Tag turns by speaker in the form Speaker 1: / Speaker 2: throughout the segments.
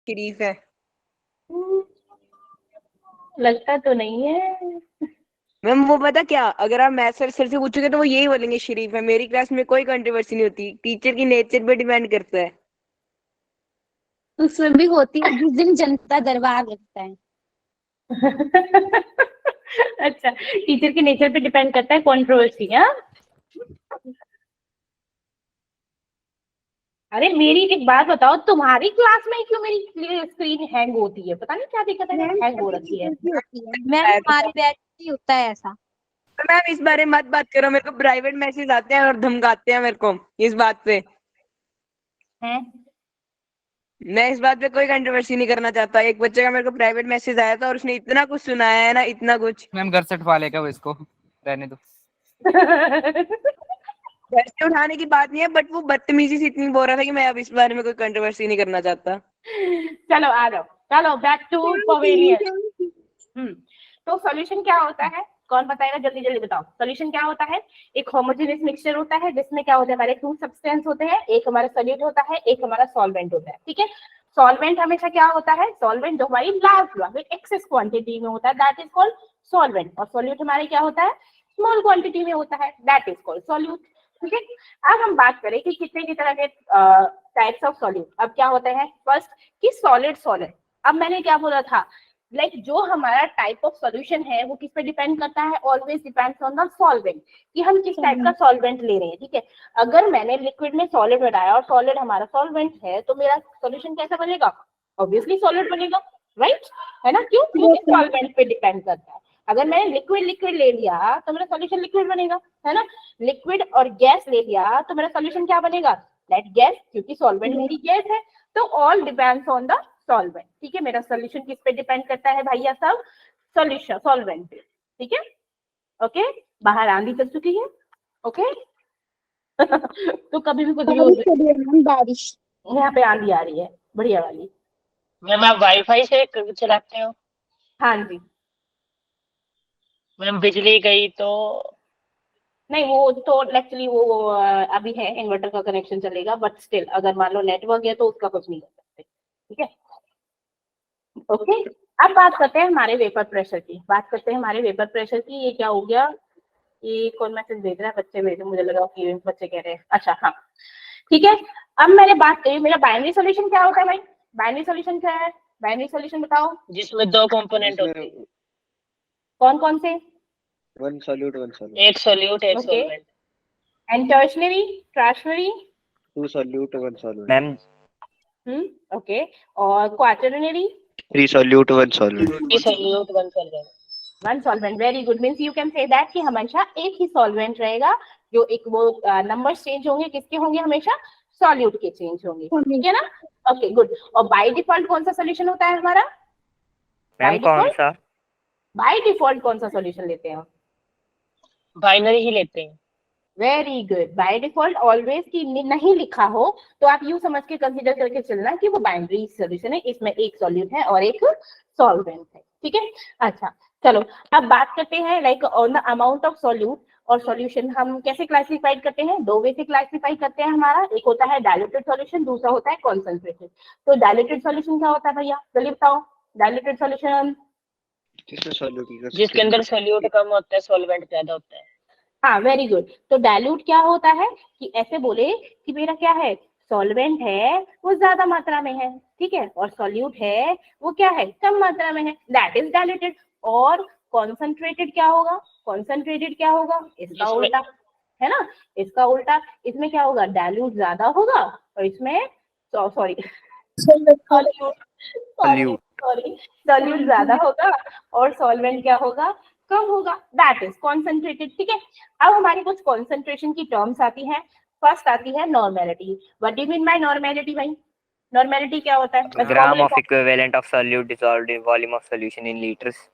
Speaker 1: शरीफ है।
Speaker 2: लगता तो नहीं है।
Speaker 1: मैम वो पता क्या, अगर आप मैथ सर से पूछोगे तो वो यही बोलेंगे शरीफ है। मेरी क्लास में कोई कंट्रोवर्सी नहीं होती, टीचर की नेचर पे डिपेंड करता है।
Speaker 3: उसमें भी होती है जिस दिन जनता दरबार लगता है।
Speaker 2: अच्छा, टीचर के नेचर पे डिपेंड करता है कंट्रोवर्सी। हाँ, अरे मेरी एक बात बताओ, तुम्हारी क्लास में क्यों मेरी स्क्रीन हैंग होती है? पता नहीं क्या दिक्कत है,
Speaker 3: मैम
Speaker 2: हैंग हो
Speaker 3: सभी
Speaker 2: रखी है।
Speaker 3: टीचर की होती है मैम, हमारे बैच में होता है ऐसा।
Speaker 1: तो मैम इस बारे में मत बात करो, मेरे को प्राइवेट मैसेज आते हैं और धमकाते हैं मेरे को इस बात पे।
Speaker 2: हैं?
Speaker 1: मैं इस बात पे कोई कंट्रोवर्सी नहीं करना चाहता। एक बच्चे का मेरे को प्राइवेट मैसेज आया था और उसने इतना कुछ सुनाया है ना, इतना कुछ।
Speaker 4: मैम घर से उठवा लेगा वो, इसको रहने दो।
Speaker 1: घर से उठाने की बात नहीं है, बट वो बदतमीजी से इतनी बोल रहा था कि मैं अब इस बारे में कोई कंट्रोवर्सी नहीं करना चाहता।
Speaker 2: चलो आ जाओ, चलो बैक टू पवेलियन। तो सॉल्यूशन क्या होता है? कौन बताएगा? जल्दी जल्दी बताओ। सॉल्यूशन क्या होता है? एक होमोजेनियस मिक्सचर होता है जिसमें क्या होता है, हमारे टू सब्सटेंस होते हैं, एक हमारा सॉल्यूट होता है, एक हमारा सॉल्वेंट होता है। ठीक है, सॉल्वेंट हमेशा क्या होता है? सॉल्वेंट जो हमारी लार्ज एक्सेस क्वांटिटी में होता है, दैट इज कॉल्ड सॉल्वेंट। और सॉल्यूट हमारे क्या होता है? स्मॉल क्वांटिटी में होता है, दैट इज कॉल्ड सॉल्यूट। ठीक है, अब हम बात करें कि कितने तरह के टाइप्स ऑफ सॉल्यूट अब क्या होते हैं। फर्स्ट कि सॉलिड सॉलिड। अब मैंने क्या बोला था, लाइक जो हमारा टाइप ऑफ सॉल्यूशन है वो किस पे डिपेंड करता है? Always depends on the solvent, कि हम किस टाइप का सॉल्वेंट ले रहे हैं। ठीक है, अगर मैंने लिक्विड में सॉलिड बनाया और सॉलिड हमारा सॉल्वेंट है तो मेरा सॉल्यूशन कैसा बनेगा? ऑब्वियसली सॉलिड बनेगा, राइट? है ना? क्यों? क्योंकि सॉल्वेंट पे डिपेंड करता है। अगर मैंने लिक्विड लिक्विड ले लिया तो मेरा सॉल्यूशन लिक्विड बनेगा, है ना? लिक्विड और गैस ले लिया तो मेरा सॉल्यूशन क्या बनेगा? दैट गैस, क्योंकि सॉल्वेंट मेरी गैस है। तो all depends on the solvent. ठीक है, मेरा सॉल्यूशन किस पे डिपेंड करता है भैया सब? सॉल्यूशन सॉल्वेंट पे। ठीक है, ओके। बाहर आंधी चल चुकी है, ओके। तो कभी भी कुछ भी हो सकता है।
Speaker 3: बारिश।
Speaker 2: यहाँ पे आंधी आ रही है, बढ़िया वाली।
Speaker 5: मैम आप वाईफाई से चलाते हो?
Speaker 2: हाँ जी।
Speaker 5: मैम बिजली गई तो?
Speaker 2: नहीं, वो तो एक्चुअली वो अभी है, इन्वर्टर का कनेक्शन चलेगा, बट स्टिल अगर मान लो नेटवर्क है तो उसका कुछ नहीं कर सकते। ठीक है, ओके। अब बात करते हैं हमारे वेपर प्रेशर की। बात करते हैं हमारे वेपर प्रेशर की। ये क्या हो गया? ये कौन मैसेज भेज रहा है? बच्चे भेजे, मुझे लगा कि बच्चे कह रहे हैं। अच्छा हाँ, ठीक है। अब मैंने बात करी, मेरा बाइनरी सॉल्यूशन क्या होता है भाई? बाइनरी सॉल्यूशन क्या है? बाइनरी सॉल्यूशन बताओ।
Speaker 5: जिसमें दो कंपोनेंट होते हैं।
Speaker 2: कौन कौन से?
Speaker 6: One solute one solute.
Speaker 5: एक सॉल्यूट एक
Speaker 2: okay,
Speaker 5: solvent.
Speaker 2: And tertiary tertiary?
Speaker 6: Two solute one solvent.
Speaker 4: Ma'am
Speaker 2: okay, और quaternary?
Speaker 6: Three solute one solvent.
Speaker 5: Three solute one solvent.
Speaker 2: One solvent, very good. Means you can say that कि हमेशा एक ही solvent रहेगा। जो एक वो numbers change होंगे, किसके होंगे? हमेशा सॉल्यूट के चेंज होंगे। ठीक है ना? Okay good. और बाय डिफॉल्ट कौन सा सॉल्यूशन होता है हमारा?
Speaker 4: मैम कौन सा?
Speaker 2: बाय डिफॉल्ट कौन सा सॉल्यूशन लेते हैं?
Speaker 5: बाइनरी ही लेते हैं।
Speaker 2: Very good. By default always की नहीं लिखा हो तो आप यू समझ के कंसीडर करके चलना कि वो बाइनरी सॉल्यूशन है, इसमें एक सॉल्यूट है और एक सॉल्वेंट है। ठीक है, अच्छा चलो अब बात करते हैं like on the amount of solute. और सॉल्यूशन हम कैसे क्लासिफाइड करते हैं? दो वे से क्लासिफाई करते हैं हमारा। एक होता है डाइल्यूटेड सॉल्यूशन, दूसरा होता है कॉन्सेंट्रेटेड। तो डाइल्यूटेड सॉल्यूशन क्या होता है भैया? जल्दी बताओ। डाइल्यूटेड सॉल्यूशन
Speaker 6: जिसमें सॉल्यूट
Speaker 5: जिसके अंदर सॉल्यूट कम होता है, सॉल्वेंट ज्यादा होता है।
Speaker 2: हाँ, वेरी गुड। तो डाइल्यूट क्या होता है कि ऐसे बोले कि मेरा क्या है, सॉल्वेंट है वो ज्यादा मात्रा में है, ठीक है, और सॉल्यूट है वो क्या है, कम मात्रा में है, दैट इज डाइल्यूटेड। और कॉन्सेंट्रेटेड क्या होगा? कॉन्सेंट्रेटेड क्या होगा? इसका उल्टा, है ना? इसका उल्टा। इसमें क्या होगा? डाइल्यूट ज्यादा होगा और इसमें सॉरी सॉल्यूट ज्यादा होगा और सॉल्वेंट क्या होगा? कम होगा, दैट इज कॉन्सेंट्रेटेड। ठीक है, अब हमारी कुछ कॉन्सेंट्रेशन की टर्म्स आती हैं। फर्स्ट आती है normality. What do you mean by normality भाई? नॉर्मेलिटी क्या होता है?
Speaker 4: Gram of equivalent of solute dissolved in volume of solution in litres.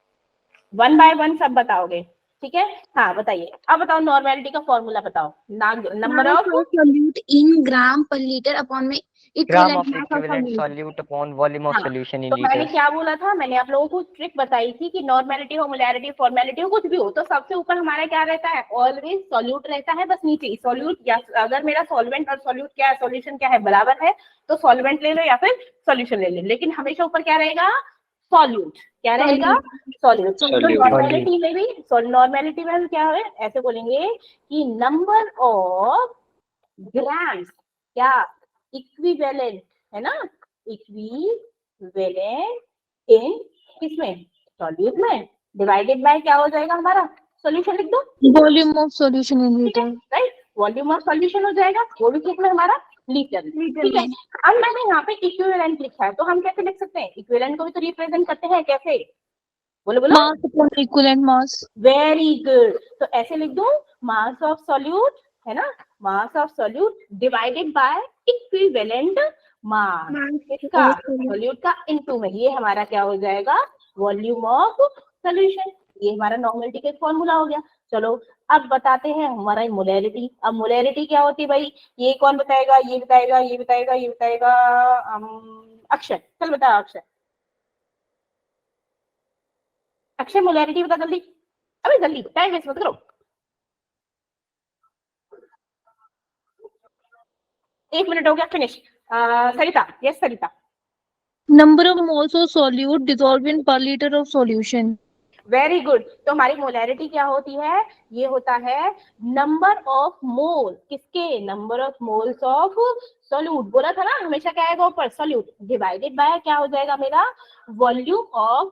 Speaker 2: One by one सब बताओगे, ठीक है? हाँ बताइए, अब बताओ नॉर्मेलिटी का फॉर्मूला बताओ। नंबर ऑफ
Speaker 3: सॉल्यूट इन ग्राम पर लीटर अपॉन में
Speaker 4: Gram
Speaker 3: equivalent
Speaker 4: of
Speaker 3: mass of
Speaker 4: equivalent
Speaker 3: solute.
Speaker 4: solute upon volume of
Speaker 2: हाँ,
Speaker 4: solution in
Speaker 2: तो मैंने
Speaker 4: liters.
Speaker 2: क्या बोला था, मैंने आप लोगों को ट्रिक बताई थी कि नॉर्मेलिटी हो, मोलैरिटी, फॉर्मेलिटी हो, कुछ भी हो, तो सबसे ऊपर हमारा क्या रहता है, ऑलवेज सॉल्यूट रहता है, बस नीचे सॉल्यूट, या अगर मेरा सॉल्वेंट और सॉल्यूट क्या है, सॉल्यूशन क्या है, बराबर है, तो सॉल्वेंट ले लो या फिर सॉल्यूशन ले लो, लेकिन हमेशा ऊपर क्या रहेगा, सॉल्यूट। क्या रहेगा, सॉल्यूट। तो
Speaker 6: Solute.
Speaker 2: नॉर्मेलिटी में भी, नॉर्मेलिटी में हम क्या है, ऐसे बोलेंगे कि नंबर ऑफ ग्राम्स, क्या, इक्विवेलेंट है ना, इक्विवेलेंट इन किसमें, सॉल्यूट में, डिवाइडेड बाय क्या हो जाएगा हमारा, सॉल्यूशन लिख दो,
Speaker 3: volume of solution in litre.
Speaker 2: Right, volume of solution हो जाएगा, वो भी किसमें हमारा, लीटर। ठीक है, अब मैंने यहाँ पे इक्विवेलेंट लिखा है, तो हम कैसे लिख सकते हैं, इक्विवेलेंट को भी तो रिप्रेजेंट करते हैं, कैसे, बोलो बोलो,
Speaker 3: mass upon equivalent mass.
Speaker 2: Very good. तो ऐसे लिख दो, मास ऑफ सॉल्यूट है ना, मास of solute divided by equivalent mass, इसका सॉल्यूट का इनटू में, ये हमारा क्या हो जाएगा, वॉल्यूम ऑफ सॉल्यूशन। ये हमारा नॉर्मलिटी का फॉर्मूला हो गया। चलो अब बताते हैं हमारा मोलैरिटी। अब मोलैरिटी क्या होती है भाई, ये कौन बताएगा, ये बताएगा, ये बताएगा, ये बताएगा, अक्षय, चल बता अक्षय, अक्षय मोलैरिटी बता जल्दी, अबे जल्दी, टाइम वेस्ट मत करो। एक मिनट हो गया, finish. Sarita, yes Sarita.
Speaker 3: Number of moles of solute dissolve in per litre of solution.
Speaker 2: Very good. तो हमारी मोलैरिटी क्या होती है, ये होता है नंबर ऑफ मोल, किसके, number of moles of solute, बोला था ना हमेशा क्या आएगा ऊपर, सॉल्यूट, डिवाइडेड बाय क्या हो जाएगा मेरा, वॉल्यूम ऑफ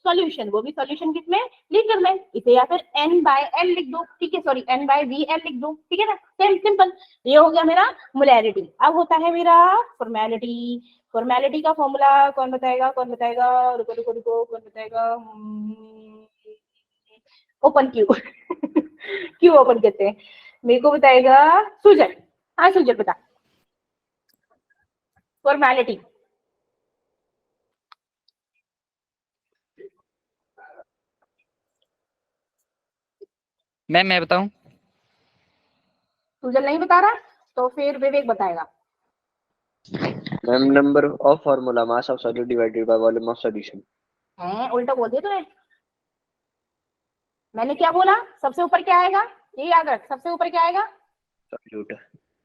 Speaker 2: सॉल्यूशन, वो भी सॉल्यूशन किसमें, लीटर में, इसे या फिर n बाय l लिख दो, ठीक है, सॉरी n बाय vl लिख दो, ठीक है ना, सिंपल। ये हो गया मेरा मोलैरिटी। अब होता है मेरा फॉर्मेलिटी। फॉर्मेलिटी का फॉर्मूला कौन बताएगा, कौन बताएगा, रुको रुको रुको, कौन बताएगा, ओपन क्यू क्यों ओपन कहते हैं, मेरे को बताएगा सुजन। हाँ सुजन बता, फॉर्मेलिटी।
Speaker 7: मैं बताऊं?
Speaker 2: सुजन नहीं बता रहा, तो फिर विवेक बताएगा।
Speaker 6: Ma'am number of formula mass of solute divided by volume of solution.
Speaker 2: हैं, उल्टा बोल दिया तूने। मैंने क्या बोला, सबसे ऊपर क्या आएगा, ये याद रख, सबसे ऊपर क्या आएगा,
Speaker 6: सॉल्यूट।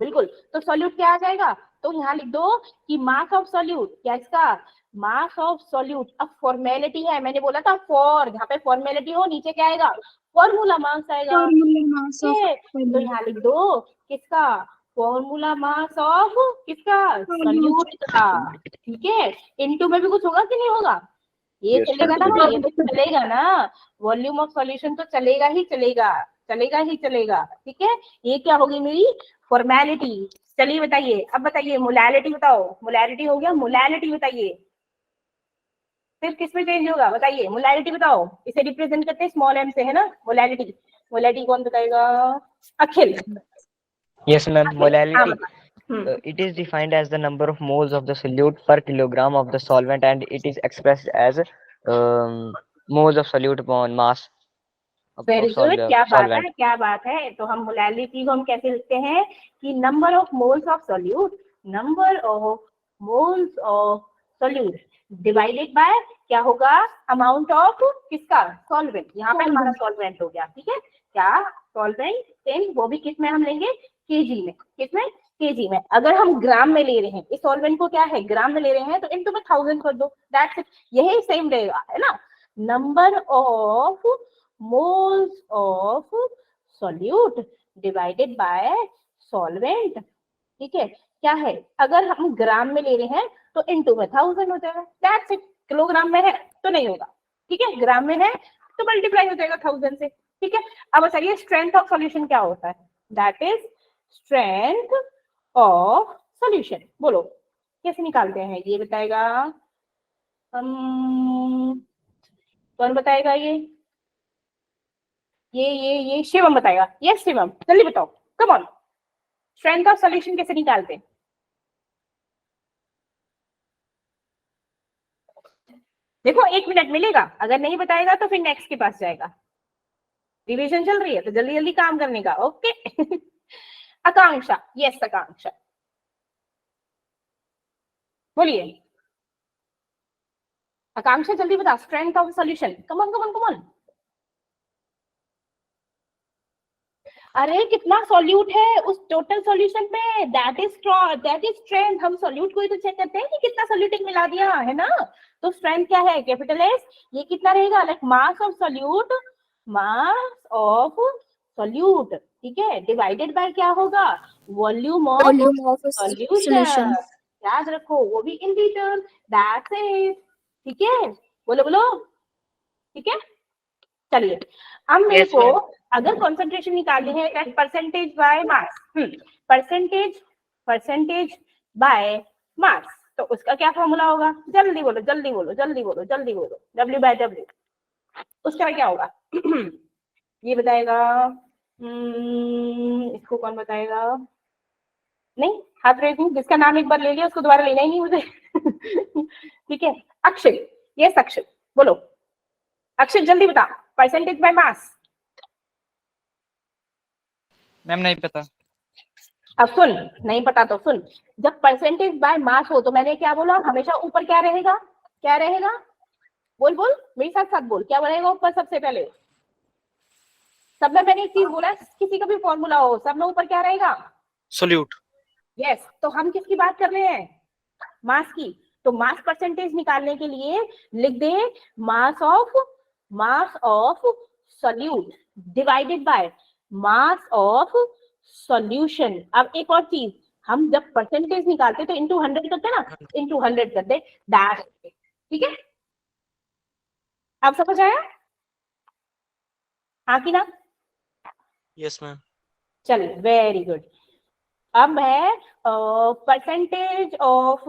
Speaker 2: बिल्कुल। तो सॉल्यूट क्या आ जाएगा, तो यहाँ लिख दो कि मास ऑफ सॉल्यूट, क्या इसका, मास ऑफ सॉल्यूट। अब फॉर्मेलिटी है, मैंने बोला था फॉर, यहाँ पे फॉर्मेलिटी हो, नीचे क्या आएगा, फॉर्मूला मास आएगा, ठीक है। तो यहाँ लिख दो किसका, फॉर्मूला मास ऑफ किसका, सॉल्यूट का, ठीक है। इनटू में भी कुछ होगा कि नहीं होगा, ये
Speaker 6: Yes,
Speaker 2: चलेगा ना,
Speaker 6: sir.
Speaker 2: ये तो चलेगा ना, वॉल्यूम ऑफ सॉल्यूशन तो चलेगा ही चलेगा, चलेगा ही चलेगा, ठीक है। ये क्या होगी मेरी फॉर्मेलिटी। चलिए बताइए, अब बताइए मोलैरिटी बताओ, मोलैरिटी हो गया, मोलैरिटी बताइए, फिर किस में चेंज होगा बताइए, मोलैरिटी बताओ। इसे रिप्रेजेंट करते हैं स्मॉल m से, है ना, मोलैरिटी। मोलैरिटी कौन बताएगा, अखिल।
Speaker 4: Yes, ma'am.
Speaker 2: हाँ
Speaker 4: Molality.
Speaker 2: बता।
Speaker 4: It is defined as the number of moles of the solute per kilogram of the solvent, and it is expressed as moles of solute upon mass of
Speaker 2: very good, क्या बात
Speaker 4: solvent.
Speaker 2: है, क्या बात है। तो हम molarity को हम कैसे लिखते हैं कि number of moles of solute, number of moles of solute divided bye क्या होगा, अमाउंट ऑफ किसका, सॉल्वेंट। यहाँ पे हमारा सॉल्वेंट हो गया, ठीक है, क्या सॉल्वेंट इन, वो भी किस में हम लेंगे, केजी में, किसमें, केजी में। अगर हम ग्राम में ले रहे हैं इस सॉल्वेंट को, क्या है, ग्राम में ले रहे हैं, तो इनटू में 1000 कर दो, दैट्स इट, यही सेम रहेगा, है ना। Number of moles of solute divided by solvent, ठीक है। क्या है, अगर हम ग्राम में ले रहे हैं तो इनटू में 1000 हो जाएगा, दैट्स इट। किलोग्राम में है तो नहीं होगा, ठीक है, ग्राम में है तो मल्टीप्लाई हो जाएगा 1000 से, ठीक है। अब बताइए स्ट्रेंथ ऑफ सॉल्यूशन क्या होता है, that is strength of solution. बोलो कैसे निकालते हैं, ये बताएगा, कौन बताएगा, ये शिवम बताएगा। यस शिवम, जल्दी बताओ, come on, strength of solution कैसे निकालते हैं। देखो 1 मिनट मिलेगा, अगर नहीं बताएगा तो फिर नेक्स्ट के पास जाएगा। रिवीजन चल रही है तो जल्दी जल्दी काम करने का, ओके आकांक्षा, यस आकांक्षा। बोलिए आकांक्षा, जल्दी बता, strength of solution, come on come on come on. अरे कितना सॉल्यूट है उस टोटल सॉल्यूशन में, दैट इज स्ट्रेंथ। हम सॉल्यूट को ही तो चेक करते हैं कि कितना सॉल्यूट मिला दिया है ना। तो स्ट्रेंथ क्या है, कैपिटल एस। ये कितना रहेगा, like mass of solute, mass of solute, ठीक है, डिवाइडेड बाय क्या होगा, वॉल्यूम ऑफ सॉल्यूशन। याद रखो, वो भी इन लीटर, दैट्स इट, ठीक है। बोलो बोलो, ठीक है। चलिए अब मेरे
Speaker 5: Yes,
Speaker 2: को
Speaker 5: ma'am.
Speaker 2: अगर कॉन्सेंट्रेशन निकालनी है that percentage by mass, percentage by mass, तो उसका क्या फॉर्मूला होगा, जल्दी बोलो जल्दी बोलो जल्दी बोलो जल्दी बोलो, W/W, उसका क्या होगा? ये बताएगा, इसको कौन बताएगा? नहीं, हाथ रेज नहीं, जिसका नाम एक बार ले लिया उसको दोबारा लेना ही नहीं मुझे। ठीक है, अक्षय, यस अक्षय, बोलो अक्षय जल्दी बता, परसेंटेज बाय मास।
Speaker 7: मैम नहीं पता।
Speaker 2: अब सुन, नहीं पता तो सुन, जब परसेंटेज बाय मास हो तो मैंने क्या बोला, हमेशा ऊपर क्या रहेगा, क्या रहेगा, बोल बोल मेरे साथ साथ बोल, क्या रहेगा ऊपर सबसे पहले? सब में मैंने एक चीज बोला, किसी का भी फॉर्मूला हो, सब में ऊपर क्या रहेगा,
Speaker 7: सोल्यूट।
Speaker 2: यस। तो हम किसकी बात कर रहे हैं, मास की। तो मास परसेंटेज निकालने के लिए लिख दे mass of solute divided by mass of solution. अब एक और चीज, हम जब परसेंटेज निकालते तो इंटू 100 करते ना, इंटू 100 कर दे, दैट, ठीक है। अब समझ आया, हाँ कि ना?
Speaker 7: Yes ma'am.
Speaker 2: चलिए वेरी गुड। अब है परसेंटेज ऑफ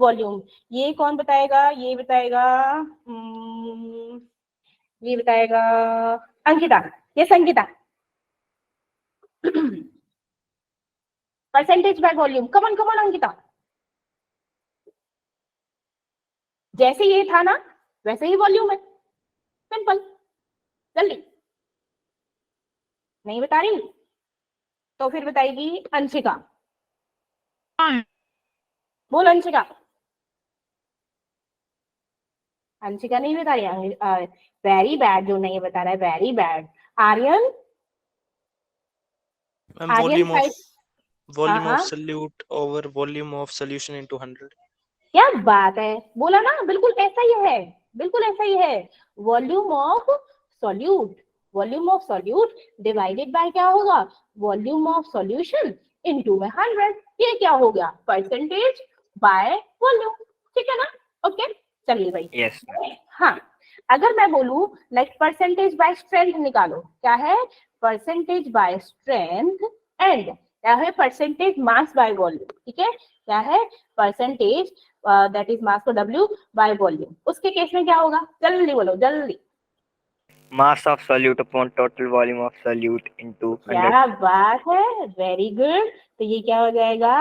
Speaker 2: वॉल्यूम, ये कौन बताएगा, ये बताएगा ये बताएगा अंकिता, ये संगीता। परसेंटेज बाय वॉल्यूम, कमन कमन अंकिता, जैसे ये था ना वैसे ही वॉल्यूम है, सिंपल। जल्दी, नहीं बता रही तो फिर बताएगी अंशिका। बोल अंशिका, अंशिका नहीं बता रही, वेरी बैड, जो नहीं बता रहा है very bad. Aryan,
Speaker 7: ma'am
Speaker 2: Aryan
Speaker 7: volume
Speaker 2: हाँ
Speaker 7: of solute over volume of solution into 100।
Speaker 2: क्या बात है, बोला ना, बिल्कुल ऐसा ही है, बिल्कुल ऐसा ही है। Volume of solute divided bye क्या होगा, वॉल्यूम ऑफ सॉल्यूशन इनटू में 100, ये क्या हो गया, परसेंटेज बाय वॉल्यूम, ठीक है ना? ओके, चलिए भाई।
Speaker 4: Yes.
Speaker 2: हाँ, अगर मैं बोलूं लाइक परसेंटेज बाय स्ट्रेंथ निकालो, क्या है, परसेंटेज बाय स्ट्रेंथ, एंड क्या है, परसेंटेज मास बाय वॉल्यूम, ठीक है, क्या है, परसेंटेज दैट इज मास को W बाय वॉल्यूम, उसके केस में क्या होगा, जल्दी बोलो जल्दी।
Speaker 4: Mass of solute upon total volume of solute into 100.
Speaker 2: क्या बात है, वेरी गुड। तो ये क्या हो जाएगा,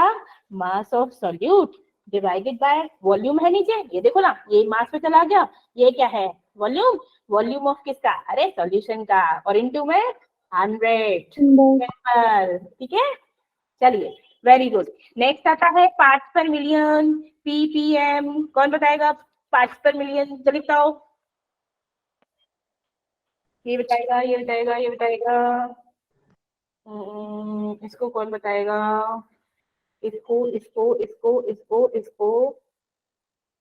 Speaker 2: मास of solute divided by volume है नीचे, ये देखो ना, ये मास पे चला गया, ये क्या है, वॉल्यूम ऑफ किसका, अरे सॉल्यूशन का, और इनटू में 100, ठीक है। चलिए वेरी गुड। नेक्स्ट आता है पार्ट्स पर मिलियन, ppm, कौन बताएगा पार्ट्स पर मिलियन, जल्दी बताओ। ये बताएगा, ये बताएगा, ये बताएगा, इसको कौन बताएगा, इसको इसको इसको इसको इसको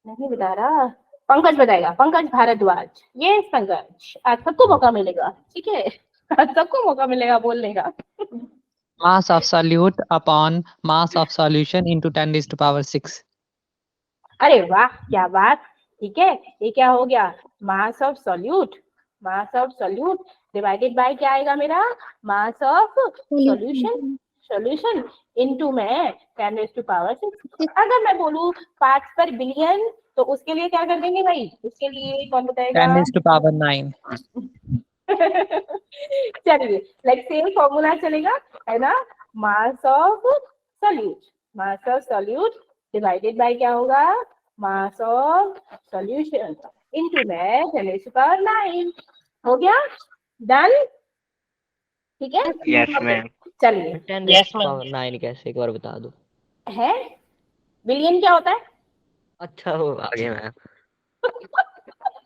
Speaker 2: नहीं बता रहा, पंकज बताएगा, पंकज भारद्वाज, ये पंकज, आज सबको मौका मिलेगा, ठीक है, आज सबको मौका मिलेगा बोलने का।
Speaker 8: Mass of solute upon mass of solution into 10 raised to power 6.
Speaker 2: अरे वाह क्या बात, ठीक है, ये क्या हो गया, मास ऑफ सॉल्यूट डिवाइडेड बाय क्या आएगा मेरा, मास ऑफ सॉल्यूशन इनटू में 10 raised to power 6। अगर मैं बोलूं पार्ट्स पर बिलियन, तो उसके लिए क्या कर देंगे भाई, उसके लिए कौन बताएगा,
Speaker 8: 10 raised to power 9.
Speaker 2: चलिए लाइक सेम फॉर्मूला चलेगा, है ना, मास ऑफ सॉल्यूट डिवाइडेड बाय क्या होगा, मास ऑफ सॉल्यूशन इनटू में 10 raised to power 9, हो गया, डन, ठीक है।
Speaker 4: Yes, ma'am.
Speaker 2: चलिए,
Speaker 4: 10
Speaker 5: Yes,
Speaker 4: raised to
Speaker 5: ma'am.
Speaker 4: power 9 कैसे, एक बार बता दो।
Speaker 2: है बिलियन क्या होता है,
Speaker 4: अच्छा वो आ गया मैम।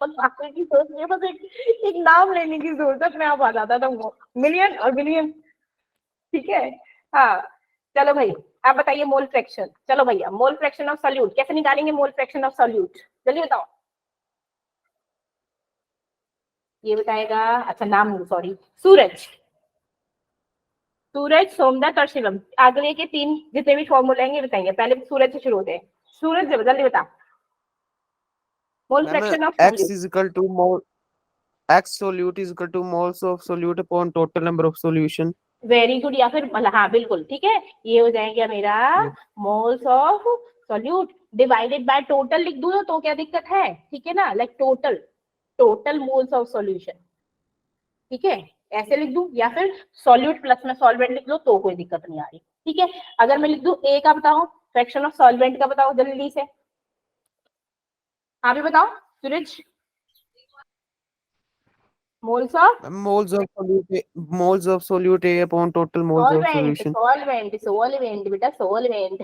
Speaker 2: बस आगे की सोच में बस एक नाम लेने की जरूरत में आप आ जाता था वो मिलियन और बिलियन। ठीक है। हाँ चलो भाई आप बताइए मोल फ्रैक्शन। चलो भैया मोल फ्रैक्शन ऑफ सॉल्यूट कैसे निकालेंगे? मोल फ्रैक्शन ऑफ सॉल्यूट जल्दी बताओ। ये बताएगा। अच्छा नाम सॉरी सूरज। सूरज सोमदत्त और शिवम आगे के 3 जितने भी फॉर्मूले हैं ये बताएंगे। पहले सूरज से शुरू होते हैं। सूरज जल्दी बता mole
Speaker 9: ma'am
Speaker 2: fraction of
Speaker 9: x is equal to mole x solute is equal to moles of solute upon total number of solution.
Speaker 2: Very good. या फिर हाँ बिल्कुल ठीक है। ये हो जाएगा मेरा moles of solute divided by total लिख दूं तो क्या दिक्कत है? ठीक है ना like total moles of solution. ठीक है ऐसे लिख दूं या फिर सॉल्यूट प्लस में सॉल्वेंट लिख लो तो कोई दिक्कत नहीं आ रही। ठीक है अगर मैं लिख दूं ए का बताओ फ्रैक्शन ऑफ सॉल्वेंट का बताओ जल्दी से। आप भी बताओ Suraj. Moles of
Speaker 9: moles of solute A upon total moles of
Speaker 2: solvent
Speaker 9: solution.
Speaker 2: Solvent solvent बेटा सॉल्वेंट।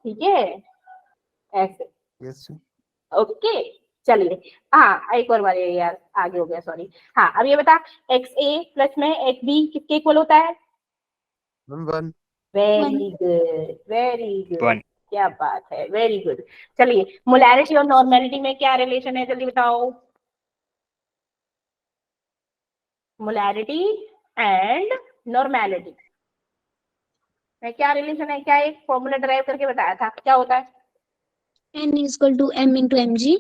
Speaker 2: ठीक है ऐसे।
Speaker 9: Yes sir.
Speaker 2: ओके चलिए। हाँ एक और बार यार आगे हो गया सॉरी। हाँ अब ये बता एक्स ए प्लस में एक्स बी किसके इक्वल होता है?
Speaker 9: Ma'am 1.
Speaker 2: Very good very good.
Speaker 4: One.
Speaker 2: क्या बात है वेरी गुड। चलिए मोलैरिटी और नॉर्मेलिटी में क्या रिलेशन है जल्दी बताओ। मोलैरिटी एंड नॉर्मेलिटी में क्या रिलेशन है? क्या एक फॉर्मूला ड्राइव करके बताया था क्या होता है?
Speaker 3: N is equal to M into mg.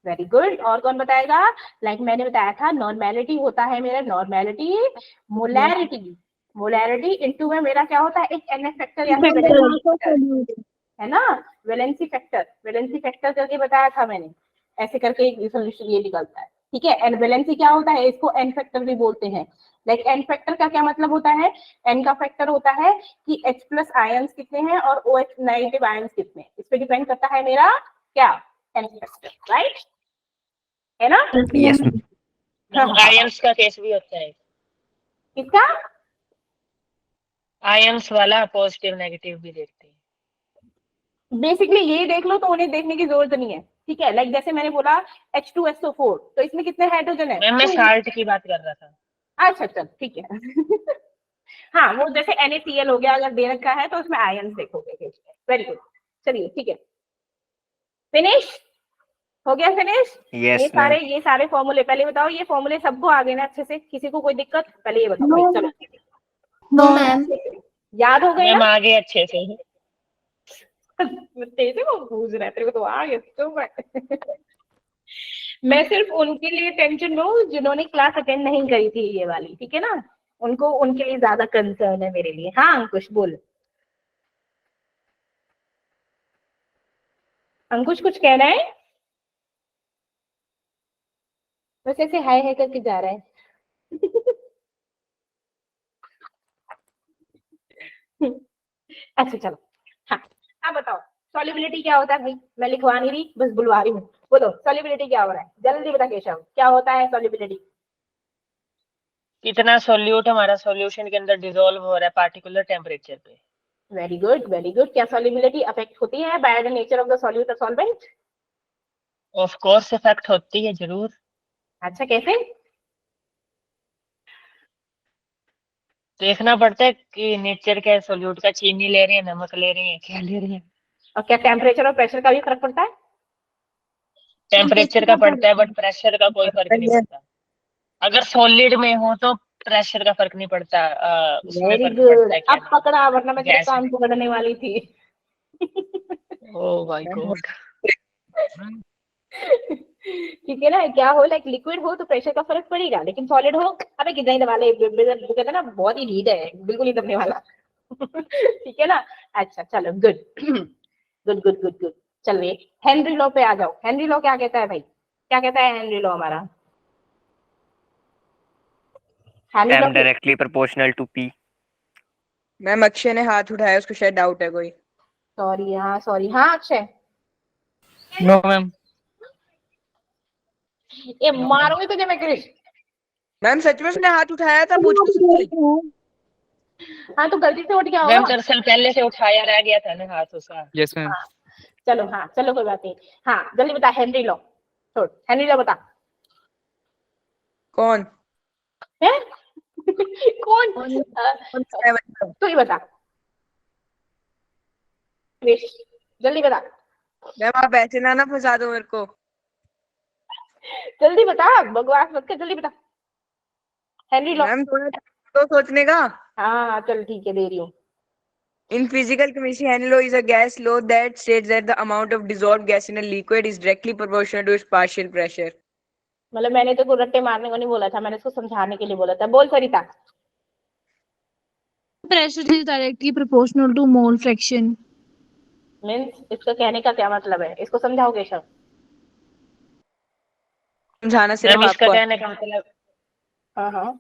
Speaker 2: Very good. और कौन बताएगा? लाइक मैंने बताया था नॉर्मेलिटी होता है मेरा नॉर्मेलिटी मोलैरिटी इनटू में मेरा क्या होता है? एक एन फैक्टर या फिर है ना वैलेंसी फैक्टर करके बताया था मैंने। ऐसे करके एक सॉल्यूशन ये निकलता है। ठीक है एन वैलेंसी क्या होता है? इसको एन फैक्टर भी बोलते हैं। लाइक एन फैक्टर का क्या मतलब होता है? एन का फैक्टर होता है कि H प्लस आयंस कितने हैं और OH नेगेटिव आयंस कितने। इस पे डिपेंड करता है मेरा क्या एन फैक्टर राइट है ना?
Speaker 4: यस
Speaker 5: आयंस का केस भी होता है।
Speaker 2: किसका?
Speaker 5: आयंस वाला पॉजिटिव नेगेटिव भी देखते हैं।
Speaker 2: बेसिकली ये देख लो तो उन्हें देखने की जरूरत नहीं है। ठीक है लाइक जैसे मैंने बोला H2SO4 तो इसमें कितने हाइड्रोजन है?
Speaker 5: मैं साल्ट की बात कर रहा था।
Speaker 2: अच्छा चल ठीक है। हाँ वो जैसे NaCl हो गया अगर दे रखा है तो उसमें आयंस देखोगे। वेरी गुड चलिए ठीक है फिनिश हो गया फिनिश।
Speaker 4: यस
Speaker 2: ये सारे फॉर्मूले पहले बताओ। ये फॉर्मूले सबको आ गए ना अच्छे से? किसी को कोई दिक्कत? पहले ये बताओ भाई, चलो
Speaker 3: No ma'am.
Speaker 2: याद हो गए
Speaker 5: मैम
Speaker 2: ना?
Speaker 5: आगे अच्छे से।
Speaker 2: तेरे को पूछ रहा है तेरे को तो आ गया तो मैं सिर्फ उनके लिए टेंशन लूं जिन्होंने क्लास अटेंड नहीं करी थी ये वाली। ठीक है ना उनको उनके लिए ज्यादा कंसर्न है मेरे लिए। हाँ अंकुश बोल। अंकुश कुछ कहना है? बस ऐसे हाय हाय करके जा रहा है। अच्छा चलो हाँ अब बताओ सॉल्युबिलिटी क्या होता है भाई? मैं लिखवा नहीं रही बस बुलवा रही हूँ। बोलो सॉल्युबिलिटी क्या हो रहा है? जल्दी बता केशव क्या होता है सॉल्युबिलिटी?
Speaker 5: कितना सॉल्यूट हमारा सॉल्यूशन के अंदर डिसॉल्व हो रहा है पार्टिकुलर टेम्परेचर पे।
Speaker 2: Very good very good. क्या सॉल्युबिलिटी अफेक्ट होती है by the nature of the solute और सॉल्वेंट?
Speaker 5: ऑफ कोर्स इफेक्ट होती है जरूर।
Speaker 2: अच्छा कैसे?
Speaker 5: देखना पड़ता है कि नेचर क्या है सॉल्यूट का। चीनी ले रहे हैं नमक ले रहे हैं क्या ले रहे हैं।
Speaker 2: और क्या टेम्परेचर और प्रेशर का भी फर्क पड़ता है?
Speaker 5: टेम्परेचर का पड़ता है बट प्रेशर का कोई फर्क नहीं पड़ता। अगर सॉलिड में हो तो प्रेशर का फर्क नहीं पड़ता। उसमें
Speaker 2: वेरी
Speaker 5: फर्क
Speaker 2: गुड।
Speaker 5: पड़ता है क्या
Speaker 2: अब पकड़ा वरना मैं तेरे
Speaker 5: गैस
Speaker 2: कान पकड़ने वाली थी।
Speaker 5: Oh my God.
Speaker 2: ठीक है ना क्या हो लाइक लिक्विड हो तो प्रेशर का फर्क पड़ेगा लेकिन सॉलिड हो अबे कितना ही दबा ले कहते हैं ना बहुत ही हीट है बिल्कुल ही दबने वाला। ठीक है ना अच्छा चलो good good good good good. चलिए हेनरी लॉ पे आ जाओ। हेनरी लॉ क्या कहता है भाई? क्या कहता है हेनरी लॉ हमारा? Henry law
Speaker 4: m directly proportional to p।
Speaker 1: Ma'am Akshay ने हाथ उठाया उसको शायद डाउट है कोई।
Speaker 2: सॉरी हाँ अक्षय।
Speaker 8: No ma'am.
Speaker 2: ये मारूंगी तुझे मैं क्रिश।
Speaker 1: मैम सच में उसने हाथ उठाया था पूछ तो सकती।
Speaker 2: हाँ तो गलती से उठ गया
Speaker 5: मैम
Speaker 2: होगा।
Speaker 5: दरअसल पहले से उठाया रह गया था ना हाथ उसका।
Speaker 8: Yes ma'am.
Speaker 2: चलो हाँ चलो कोई बात नहीं। हाँ जल्दी बता, हेनरी लॉ छोड़, हेनरी लॉ बता।
Speaker 1: कौन
Speaker 2: है कौन
Speaker 1: कौन कौन सा है मतलब?
Speaker 2: तू ही बता क्रिश, जल्दी बता,
Speaker 1: मैम आप ऐसे ना फंसा दो मेरे को।
Speaker 2: जल्दी बता, बकवास मत कर, जल्दी बता। Henry law.
Speaker 1: मैम थोड़ा तो सोचने का।
Speaker 2: हाँ चल ठीक है, दे रही हूँ।
Speaker 1: In physical chemistry, Henry law is a gas law that states that the amount of dissolved gas in a liquid is directly proportional to its partial pressure.
Speaker 2: मतलब मैंने तो रट्टे मारने को नहीं बोला था, मैंने इसको समझाने के लिए बोला था। बोल सरिता।
Speaker 3: Pressure is directly proportional to mole fraction.
Speaker 2: Means इसका कहने का क्या मतलब है, इसको समझाओ केशव।
Speaker 1: समझाना सिर्फ
Speaker 5: मैम इसका
Speaker 1: आपको
Speaker 5: कहने का मतलब,
Speaker 2: हाँ हाँ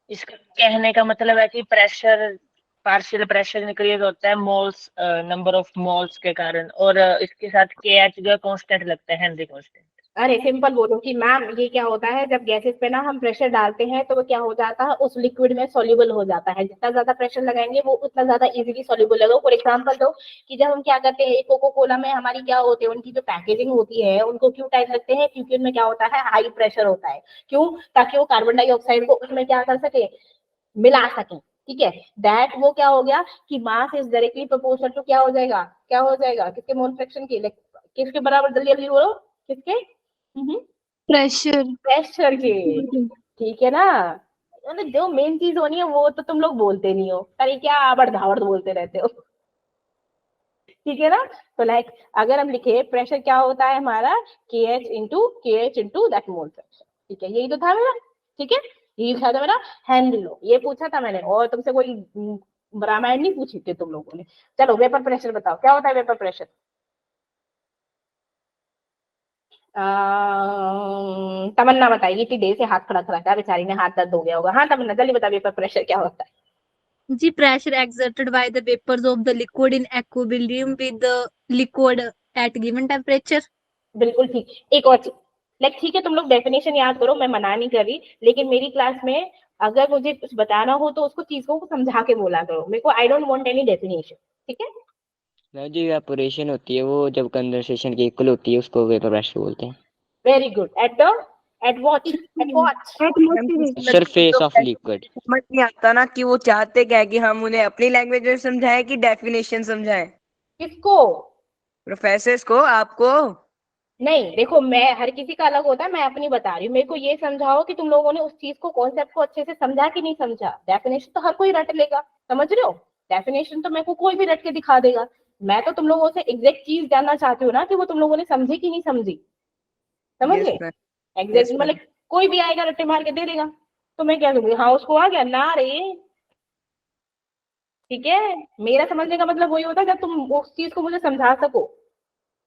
Speaker 5: इसका कहने का मतलब है कि प्रेशर, पार्शियल प्रेशर इंक्रीज होता है मोल्स, नंबर ऑफ मोल्स के कारण, और इसके साथ KH जो कांस्टेंट लगता है, हेनरी कांस्टेंट।
Speaker 2: अरे सिंपल बोलो कि मैम ये क्या होता है, जब गैसेस पे ना हम प्रेशर डालते हैं तो वो क्या हो जाता है, उस लिक्विड में सॉल्युबल हो जाता है। जितना ज्यादा प्रेशर लगाएंगे वो उतना ज्यादा इजीली सॉल्युबल होगा। फॉर एग्जांपल दो कि जब हम क्या करते हैं, कोको कोला में हमारी क्या होती है, उनकी जो पैकेजिंग होती है उनको क्यों टाइट लगते हैं, क्योंकि उनमें क्या होता है, हाई प्रेशर होता है। क्यों? ताकि वो कार्बन डाइऑक्साइड को उसमें क्या कर सके, मिला सके। ठीक है, दैट वो क्या हो गया कि mass is directly proportional to क्या हो जाएगा, क्या हो जाएगा, किसके मोल फ्रैक्शन के, किसके बराबर, जल्दी जल्दी बोलो, किसके,
Speaker 3: Pressure.
Speaker 2: प्रेशर के। ठीक है ना, मतलब जो मेन चीज होनी है वो तो तुम लोग बोलते नहीं हो, अरे क्या आबड़ धाबड़ बोलते रहते हो। ठीक है ना, तो लाइक अगर हम लिखे प्रेशर क्या होता है हमारा, KH into that mole fraction. ठीक है, यही तो था मेरा। ठीक है, यही था मेरा हेनरी लॉ, ये पूछा था मैंने, और तुमसे कोई रामायण नहीं पूछी थी तुम लोगों ने। चलो वेपर प्रेशर बताओ, क्या होता है वेपर प्रेशर। तमन्ना बताएगी, इतनी देर से हाथ खड़ा खड़ा था, बेचारी ने हाथ दर्द हो गया होगा। हाँ तमन्ना जल्दी बता, वेपर प्रेशर क्या होता है।
Speaker 3: The pressure exerted by the vapors of the liquid in equilibrium with the liquid at given temperature.
Speaker 2: बिल्कुल ठीक। एक और चीज, लाइक ठीक है तुम लोग डेफिनेशन याद करो, मैं मना नहीं कर रही, लेकिन मेरी क्लास में अगर मुझे कुछ बताना हो तो उसको चीजों को समझा के बोला करो मेरे को, I don't want any definition. ठीक है,
Speaker 4: मैम जो इवेपोरेशन होती है वो जब कंडेंसेशन की इक्वल होती है उसको वेपर प्रेशर बोलते हैं।
Speaker 2: Very good. At what
Speaker 4: surface of liquid.
Speaker 1: समझ नहीं आता ना कि वो चाहते क्या है, कि हम उन्हें अपनी लैंग्वेज में समझाएं कि डेफिनेशन समझाएं।
Speaker 2: किसको?
Speaker 1: प्रोफेसर्स को, आपको।
Speaker 2: नहीं देखो, मैं हर किसी का अलग होता है, मैं अपनी बता रही हूँ। मेरे को ये समझाओ कि तुम लोगों ने उस चीज को, कॉन्सेप्ट को अच्छे से समझा कि नहीं समझा। डेफिनेशन तो हर कोई रट लेगा, समझ रहे हो, डेफिनेशन तो मेरे को कोई भी रट के दिखा देगा। मैं तो तुम लोगों से एग्जैक्ट चीज जानना चाहती हूँ ना, कि वो तुम लोगों ने समझी कि नहीं समझी। समझ
Speaker 1: यस
Speaker 2: गए?
Speaker 1: Ma'am,
Speaker 2: exact
Speaker 1: yes ma'am.
Speaker 2: मतलब कोई भी आएगा रट्टे मार के दे देगा, तो मैं क्या करूंगी, हाँ उसको आ गया ना रे। ठीक है, मेरा समझने का मतलब वही होता है जब तुम उस चीज को मुझे समझा सको,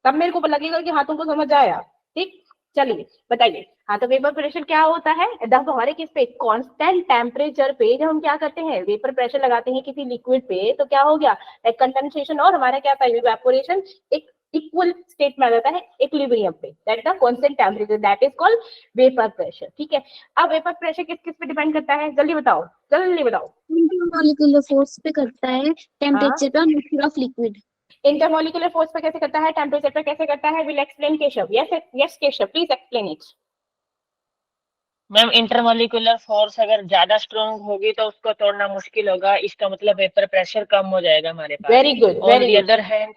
Speaker 2: तब मेरे को लगेगा कि हाँ तुमको समझ आया। ठीक, चलिए बताइए। हाँ तो वेपर प्रेशर क्या होता है, हमारे किस पे, कांस्टेंट टेम्परेचर पे जब हम क्या करते हैं, वेपर प्रेशर लगाते हैं किसी लिक्विड पे, तो क्या हो गया, कंडेंसेशन और हमारा क्या था, इवेपोरेशन, एक इक्वल स्टेट में आ जाता है, इक्विलिब्रियम पे, that the constant temperature, that is called vapour pressure. ठीक है, अब वेपर प्रेशर किस किस पे डिपेंड करता है, जल्दी बताओ, जल्दी बताओ।
Speaker 3: Intermolecular force पे करता है, temperature पे और mixture of liquid.
Speaker 2: Intermolecular force पे कैसे करता है, टेम्परेचर पे कैसे करता है, will explain Keshav. Yes Keshav, please explain it.
Speaker 5: Ma'am intermolecular force अगर ज्यादा स्ट्रॉन्ग होगी तो उसको तोड़ना मुश्किल होगा, इसका मतलब वेपर प्रेशर कम हो जाएगा हमारे पास।
Speaker 2: Very good,
Speaker 5: on
Speaker 2: very
Speaker 5: the
Speaker 2: good.
Speaker 5: Other hand,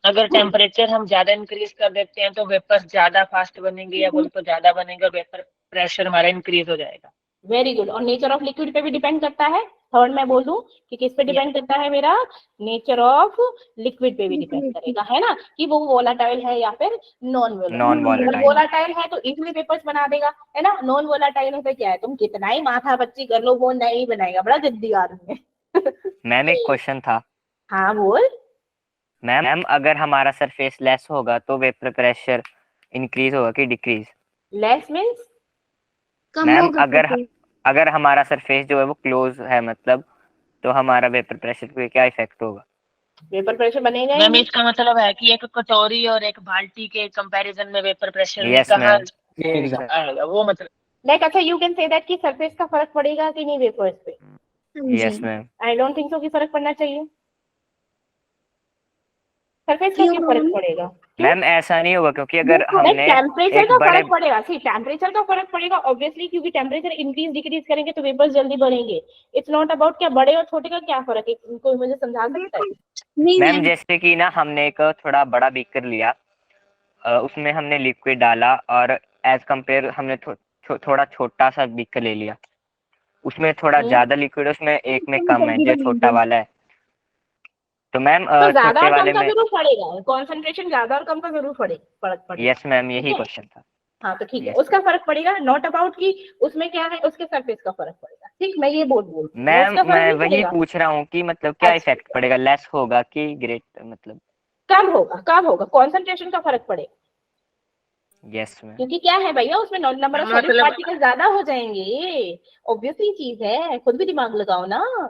Speaker 5: अगर टेम्परेचर हम ज्यादा इंक्रीज कर देते हैं तो वेपर ज्यादा फास्ट बनेंगे, या बोले तो ज्यादा बनेंगे, और वेपर प्रेशर हमारा इंक्रीज हो जाएगा।
Speaker 2: Very good. और नेचर ऑफ लिक्विड पे भी डिपेंड करता है। थर्ड मैं बोल दूं कि किस पे डिपेंड करता है, मेरा नेचर ऑफ लिक्विड पे भी डिपेंड करेगा, है ना, कि वो वोलाटाइल है या फिर non
Speaker 4: non
Speaker 2: volatile.
Speaker 4: Volatile.
Speaker 2: Volatile है तो इजिली वेपर्स बना देगा, है ना। नॉन वोलाटाइल है तो क्या है, तुम कितना ही माथा पच्ची कर लो वो नहीं बनाएगा, बड़ा जिद्दी आदमी है।
Speaker 4: मैम एक क्वेश्चन था।
Speaker 2: हाँ बोल।
Speaker 4: मैम अगर हमारा सरफेस लेस होगा तो वेपर प्रेशर इंक्रीज होगा कि डिक्रीज?
Speaker 2: लेस मीन्स
Speaker 3: कम
Speaker 4: मैम
Speaker 3: होगा
Speaker 4: अगर हमारा सरफेस जो है वो क्लोज है मतलब, तो हमारा वेपर प्रेशर पे क्या इफेक्ट होगा?
Speaker 2: वेपर प्रेशर बनेगा ही
Speaker 5: मैम
Speaker 2: नहीं।
Speaker 5: इसका मतलब है कि एक कटोरी और एक बाल्टी के कंपैरिजन में वेपर प्रेशर में
Speaker 4: यस
Speaker 5: कहाँ
Speaker 4: मैम।
Speaker 5: आएगा, वो मतलब।
Speaker 2: लाइक अच्छा, यू कैन से दैट कि सरफेस का फर्क पड़ेगा कि नहीं वेपर्स पे।
Speaker 4: Yes ma'am.
Speaker 2: I don't think so कि फर्क पड़ना चाहिए, सरफेस का क्या फर्क पड़ेगा?
Speaker 4: मैम ऐसा नहीं होगा क्योंकि अगर हमने
Speaker 2: टेम्परेचर
Speaker 4: एक
Speaker 2: का
Speaker 4: बड़े
Speaker 2: फर्क पड़ेगा। सी टेम्परेचर का फर्क पड़ेगा ऑब्वियसली, क्योंकि टेम्परेचर इंक्रीज डिक्रीज करेंगे तो वेपर्स जल्दी बढ़ेंगे। इट्स नॉट अबाउट क्या बड़े और छोटे का क्या फर्क है, कोई मुझे समझा सकता है?
Speaker 3: नहीं
Speaker 4: मैम
Speaker 3: मैम,
Speaker 4: जैसे कि ना हमने एक थोड़ा बड़ा बीकर लिया, उसमें हमने लिक्विड डाला और एज कंपेयर हमने थोड़ा छोटा सा बीकर ले लिया, उसमें थोड़ा ज्यादा लिक्विड है, उसमें एक में कम है जो छोटा वाला है। तो मैम
Speaker 2: तो ज्यादा
Speaker 4: छोटे
Speaker 2: और कम
Speaker 4: वाले
Speaker 2: का
Speaker 4: में,
Speaker 2: जरूर पड़ेगा, कॉन्सेंट्रेशन ज्यादा और कम का जरूर फर्क पड़ेगा।
Speaker 4: यस मैम
Speaker 2: ठीक
Speaker 4: यही
Speaker 2: है?
Speaker 4: क्वेश्चन था।
Speaker 2: हाँ तो ठीक है,
Speaker 4: यस
Speaker 2: उसका फर्क पड़ेगा, नॉट अबाउट कि उसमें क्या है, उसके सरफेस का फर्क पड़ेगा। ठीक, मैं ये बोल रही हूँ,
Speaker 4: मैम
Speaker 2: उसका फर्क
Speaker 4: मैं
Speaker 2: नहीं
Speaker 4: वही
Speaker 2: पड़ेगा।
Speaker 4: पूछ रहा हूँ कि मतलब क्या
Speaker 2: अच्छा,
Speaker 4: इफेक्ट पड़ेगा, लेस होगा कि ग्रेट मतलब।
Speaker 2: कम होगा, कॉन्सेंट्रेशन का फर्क पड़ेगा।
Speaker 4: Yes ma'am.
Speaker 2: क्योंकि क्या है भैया, उसमें नंबर ऑफ सॉलिड
Speaker 5: मतलब
Speaker 2: पार्टिकल ज्यादा हो जाएंगे। ऑब्वियसली चीज है, खुद भी दिमाग लगाओ ना।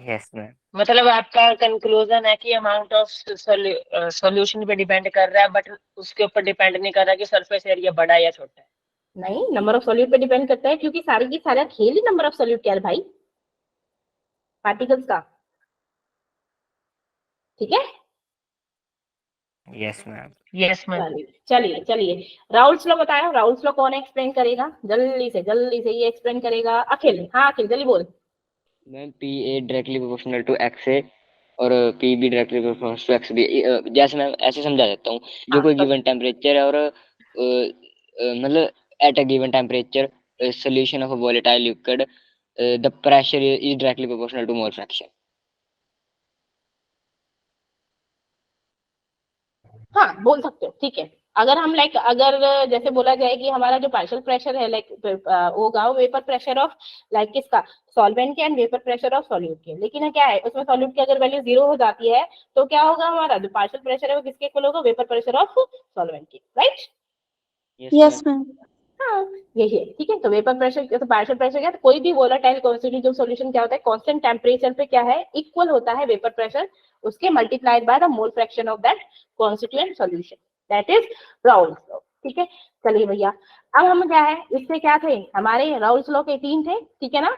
Speaker 4: Yes ma'am.
Speaker 5: मतलब आपका कंक्लूजन है कि अमाउंट ऑफ सॉल्यूशन पे डिपेंड कर रहा है, बट उसके ऊपर डिपेंड नहीं कर रहा कि सरफेस एरिया बड़ा है या छोटा है।
Speaker 2: नहीं, नंबर ऑफ सॉल्यूट पे डिपेंड करता है, क्योंकि सारी की सारा खेल ही नंबर ऑफ सॉल्यूट क्या है भाई, पार्टिकल्स का। ठीक है?
Speaker 4: Yes ma'am.
Speaker 5: Yes ma'am.
Speaker 2: चलिए चलिए चलिए, राउल्स लॉ बताओ, राउल्स लॉ कौन एक्सप्लेन करेगा? जल्दी से ये एक्सप्लेन करेगा अखिल। हाँ अखिल जल्दी बोल।
Speaker 4: Ma'am P A directly proportional to X A और P B directly proportional to X B. जैसे मैं ऐसे समझा देता हूँ, जो
Speaker 2: हाँ,
Speaker 4: कोई गिवन टेम्परेचर है और मतलब at a given temperature solution of a volatile liquid, the pressure is directly proportional to mole fraction.
Speaker 2: हाँ बोल सकते हो, ठीक है। अगर हम अगर जैसे बोला जाए कि हमारा जो पार्शियल प्रेशर है होगा वेपर प्रेशर ऑफ किसका, सॉल्वेंट के, and vapour pressure of solute के। लेकिन क्या है, उसमें सॉल्यूट की अगर वैल्यू 0 हो जाती है तो क्या होगा, हमारा जो पार्शियल प्रेशर है वो किसके इक्वल होगा, वेपर प्रेशर ऑफ सॉल्वेंट के। Right?
Speaker 4: Yes
Speaker 3: yes
Speaker 4: ma'am.
Speaker 3: Ma'am.
Speaker 2: हाँ यही है। ठीक है, तो वेपर प्रेशर तो पार्शियल प्रेशर क्या है, तो कोई भी वोलेटाइल कॉन्स्टिट्यूटिव सॉल्यूशन क्या होता है, कांस्टेंट टेम्परेचर पे क्या है, इक्वल होता है वेपर प्रेशर उसके multiplied by the mole fraction of that constituent solution, that is Raoult's law. ठीक है, चलिए भैया, अब हम क्या है, इससे क्या थे, हमारे राउल्स लॉ के 3 थे। ठीक है ना?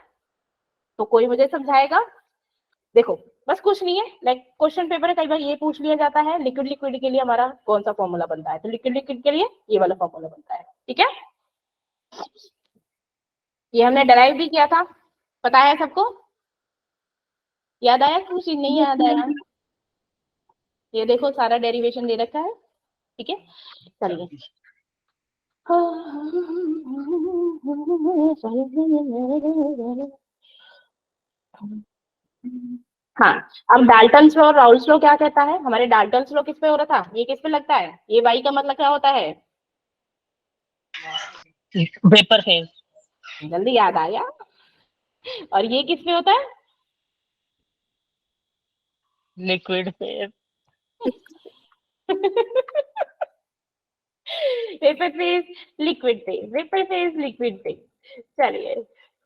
Speaker 2: तो कोई मुझे समझाएगा? देखो बस कुछ नहीं है, क्वेश्चन पेपर में कई बार ये पूछ लिया जाता है, लिक्विड लिक्विड के लिए हमारा कौन सा फॉर्मूला बनता है, तो लिक्विड लिक्विड के लिए ये वाला फॉर्मूला बनता है। ठीक है, ये हमने डराइव भी किया था, पता है सबको? याद आया कुछ? नहीं याद आया? ये देखो सारा डेरिवेशन दे रखा है। ठीक है, चलिए। हाँ, अब डाल्टन्स लॉ और राउल्स लॉ क्या कहता है? हमारे डाल्टन्स लॉ किस पे हो रहा था, ये किस पे लगता है, ये वाई का मतलब क्या होता है?
Speaker 5: Vapour phase.
Speaker 2: जल्दी याद आया। और ये किस पे होता है?
Speaker 5: Liquid phase.
Speaker 2: Vapour phase, liquid phase, vapour phase, liquid phase. चलिए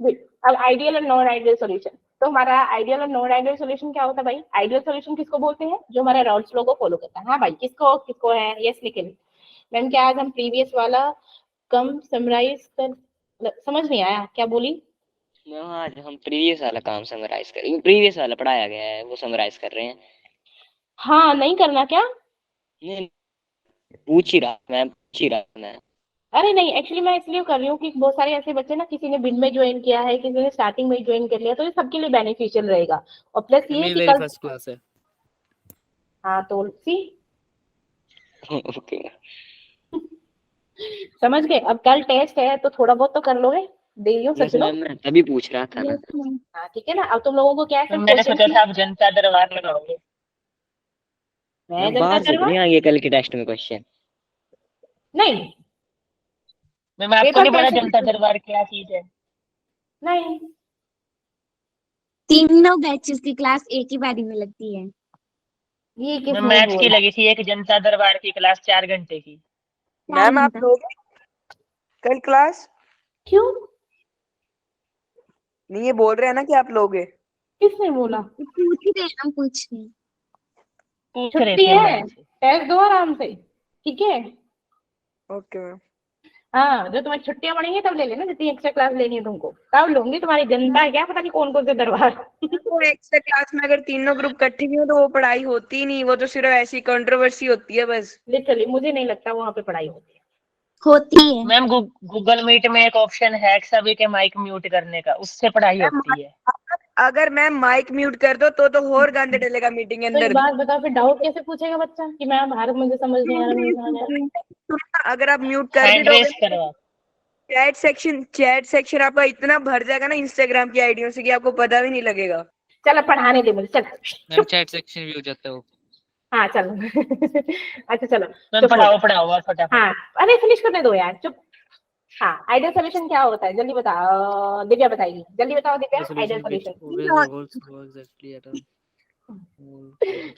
Speaker 2: good। अब आइडियल और नॉन आइडियल सॉल्यूशन। तो हमारा आइडियल और नॉन आइडियल सॉल्यूशन क्या होता है भाई? आइडियल सॉल्यूशन किसको बोलते हैं? जो हमारे राउल्स लॉ को फॉलो करता है। हाँ भाई, किसको किसको है? यस निखिल। मैम क्या आज हम प्रीवियस वाला कम समराइज कर, समझ नहीं आया क्या बोली?
Speaker 4: मैम आज हम प्रीवियस वाला काम समराइज करेंगे, प्रीवियस वाला पढ़ाया गया है वो समराइज कर रहे हैं।
Speaker 2: हाँ, नहीं करना क्या?
Speaker 4: नहीं, पूछ ही रहा मैम, पूछ ही रहा मैं।
Speaker 2: अरे नहीं, एक्चुअली मैं इसलिए कर रही हूँ कि बहुत सारे ऐसे बच्चे ना, किसी ने बिन में ज्वाइन किया है, किसी ने स्टार्टिंग में ज्वाइन कर लिया, तो ये सबके लिए बेनिफिशियल रहेगा। और प्लस ये कि
Speaker 9: मेरी
Speaker 2: कल,
Speaker 9: फर्स्ट क्लास है।
Speaker 2: हाँ तो सी
Speaker 4: ओके।
Speaker 2: समझ गए। अब कल टेस्ट है तो थोड़ा बहुत तो कर लोगे, दे रही हूँ
Speaker 4: यस
Speaker 2: सच लो।
Speaker 4: मैम, मैं तभी पूछ रहा था ना।
Speaker 3: Yes ma'am.
Speaker 2: हाँ ठीक है ना, अब तुम लोगों को क्या है फिर
Speaker 5: मैंने
Speaker 2: क्वेश्चन
Speaker 5: सोचा
Speaker 2: की,
Speaker 5: था आप जनता दरबार लगाओगे।
Speaker 2: मैं
Speaker 4: मैम
Speaker 2: जनता
Speaker 4: बाहर से तो
Speaker 2: दरबार
Speaker 4: नहीं आएंगे कल के टेस्ट में क्वेश्चन।
Speaker 2: नहीं,
Speaker 5: मैम आपको
Speaker 2: पेपर
Speaker 5: नहीं पता
Speaker 2: प्रेशर
Speaker 5: जनता दरबार क्या चीज है?
Speaker 2: नहीं,
Speaker 3: तीनों बैचेस की क्लास एक ही बारी में लगती है।
Speaker 2: ये
Speaker 5: मैं
Speaker 2: किसने
Speaker 5: मैथ्स की
Speaker 2: बोला?
Speaker 5: लगी थी एक जनता दरबार की क्लास 4 घंटे की।
Speaker 3: 4
Speaker 1: मैम आप
Speaker 3: घंटा।
Speaker 1: लोगे कल क्लास?
Speaker 2: क्यों?
Speaker 1: नहीं, ये बोल रहे हैं ना कि आप लोगे।
Speaker 2: किसने बोला?
Speaker 3: पूछ ही रहे हैं, हम पूछ रहे हैं।
Speaker 5: पूछ रहे
Speaker 2: छुट्टी
Speaker 5: थे
Speaker 2: है,
Speaker 5: मैम से।
Speaker 2: टेस्ट दो आराम से। ठीक है,
Speaker 1: ओके मैम।
Speaker 2: हाँ, जो तुम्हारी छुट्टियां पड़ेंगी तब ले लेना, जितनी एक्स्ट्रा क्लास लेनी है तुमको तब लूंगी। तुम्हारी जनता है क्या, पता नहीं कौन कौन से दरबार।
Speaker 1: वो एक्स्ट्रा क्लास में अगर तीनों ग्रुप इकट्ठे भी हो तो वो पढ़ाई होती ही नहीं, वो तो सिर्फ ऐसी कंट्रोवर्सी होती है बस।
Speaker 2: लिटरली मुझे नहीं लगता वहां पे पढ़ाई होती है।
Speaker 3: होती है।
Speaker 5: मैम गूगल मीट में एक ऑप्शन है सभी के माइक म्यूट करने का, उससे पढ़ाई होती है।
Speaker 1: अगर मैम माइक म्यूट कर दो तो और गंद डलेगा मीटिंग के
Speaker 2: तो एक
Speaker 1: अंदर।
Speaker 2: बात बताओ, फिर डाउट कैसे पूछेगा बच्चा कि मैम भारत मुझे समझ नहीं आ रहा, मुझे समझ आ रहा।
Speaker 1: अगर आप म्यूट कर भी
Speaker 5: हैंड
Speaker 1: दोगे
Speaker 5: रेस करवा।
Speaker 1: चैट सेक्शन आपका इतना भर जाएगा ना इंस्टाग्राम की आईडियों से कि आपको पता भी नहीं लगेगा।
Speaker 2: चलो पढ़ाने दे मुझे, चल
Speaker 8: मैम चैट सेक्शन भी हो जाता है वो।
Speaker 2: हाँ चलो। अच्छा चलो
Speaker 5: मैम
Speaker 2: चुप हो
Speaker 5: पढ़ाओ
Speaker 2: जाओ।
Speaker 5: पढ़ाओ और फटाफट।
Speaker 2: हाँ अरे फिनिश करने दो यार, चुप। हाँ आइडियल सोल्यूशन क्या होता है, जल्दी बताओ। दिव्या बताएगी, जल्दी बताओ दिव्या। आइडियल सोल्यूशन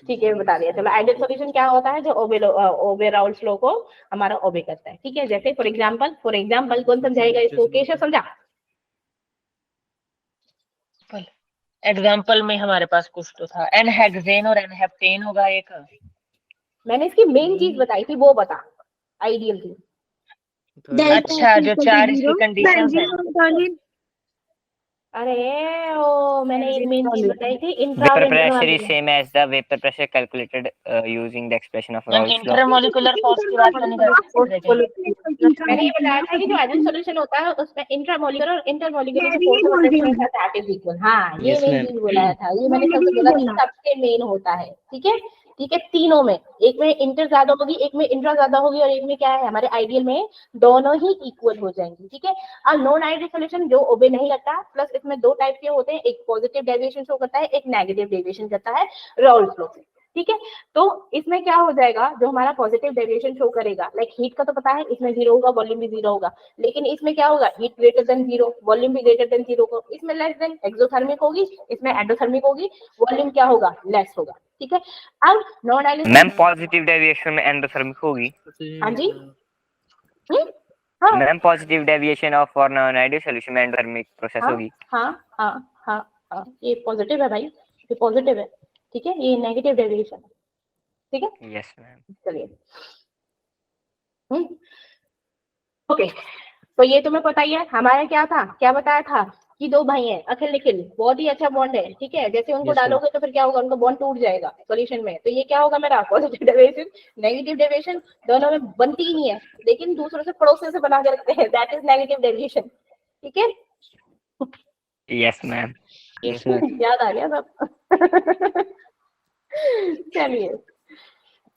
Speaker 2: ठीक है बता दिया। चलो आइडियल सोल्यूशन क्या होता है, जो ओवरऑल फ्लो को हमारा ओबे करता है। ठीक है, जैसे फॉर एग्जांपल कौन समझाएगा इसको, केशव समझा।
Speaker 5: एग्जाम्पल में हमारे पास कुछ तो था, एनहेक्सेन और एनहेप्टेन होगा एक।
Speaker 2: मैंने इसकी मेन चीज बताई थी, वो बता आइडियल की।
Speaker 5: अच्छा, जो चार इसकी कंडीशंस है।
Speaker 2: अरे ओ मैंने एक मेन चीज बताई थी, इंट्रा और
Speaker 4: Vapor
Speaker 2: इंटर
Speaker 4: pressure
Speaker 2: वाली।
Speaker 4: is same as the vapor pressure calculated using the expression of
Speaker 5: ma'am
Speaker 4: Raoult's law.
Speaker 5: Intermolecular force की बात नहीं कर
Speaker 2: मैंने ये बताया था कि जो आइडियल सॉल्यूशन होता है उसमें इंट्रामोलिकुलर और इंटरमोलिकुलर जो फोर्स होता है दैट इज इक्वल। हाँ ये मेन चीज बोला था, ये मैंने सबसे बोला कि सबसे मेन होता है। ठीक है ठीक है, तीनों में, एक में इंटर ज्यादा होगी, एक में इंट्रा ज्यादा होगी, और एक में क्या है हमारे आइडियल में दोनों ही इक्वल हो जाएंगी। ठीक है, और नॉन आइडियल सॉल्यूशन जो ओबे नहीं करता, प्लस इसमें दो टाइप के होते हैं, एक पॉजिटिव डेविएशन शो करता है, एक नेगेटिव डेविएशन करता है राउल्स लॉ से। ठीक है, तो इसमें क्या हो जाएगा, जो हमारा पॉजिटिव डेविएशन शो करेगा, लाइक हीट का तो पता है इसमें 0 होगा, वॉल्यूम भी 0 होगा, लेकिन इसमें क्या होगा, हीट ग्रेटर देन 0, वॉल्यूम भी ग्रेटर देन 0 को, इसमें लेस देन एक्सोथर्मिक होगी, इसमें एंडोथर्मिक होगी, वॉल्यूम क्या होगा, लेस होगा। ठीक है, अब non ideal
Speaker 4: ma'am positive deviation में एंडोथर्मिक होगी।
Speaker 2: हाँ जी हाँ
Speaker 4: ma'am positive deviation of for non ideal solution में एंडोथर्मिक प्रोसेस होगी।
Speaker 2: हाँ हाँ हाँ हाँ, ये पॉजिटिव है भाई, ये पॉजिटिव है। ठीक है, ये नेगेटिव डेविएशन है। ठीक है,
Speaker 4: यस मैम।
Speaker 2: चलिए ओके, तो ये तुम्हें पता ही है हमारा क्या था, क्या बताया था कि दो भाई हैं अखिल निखिल, बहुत ही अच्छा बॉन्ड है। ठीक है, जैसे उनको डालोगे तो फिर क्या होगा, उनका बॉन्ड टूट जाएगा सॉल्यूशन में। तो ये क्या होगा मेरा पॉजिटिव डेविएशन, नेगेटिव डेविएशन दोनों में बनती ही नहीं है, लेकिन दूसरों से पड़ोसियों से बना के रखते हैं, दैट इज नेगेटिव डेविएशन। ठीक है,
Speaker 4: यस मैम।
Speaker 2: याद आ गया सब। चलिए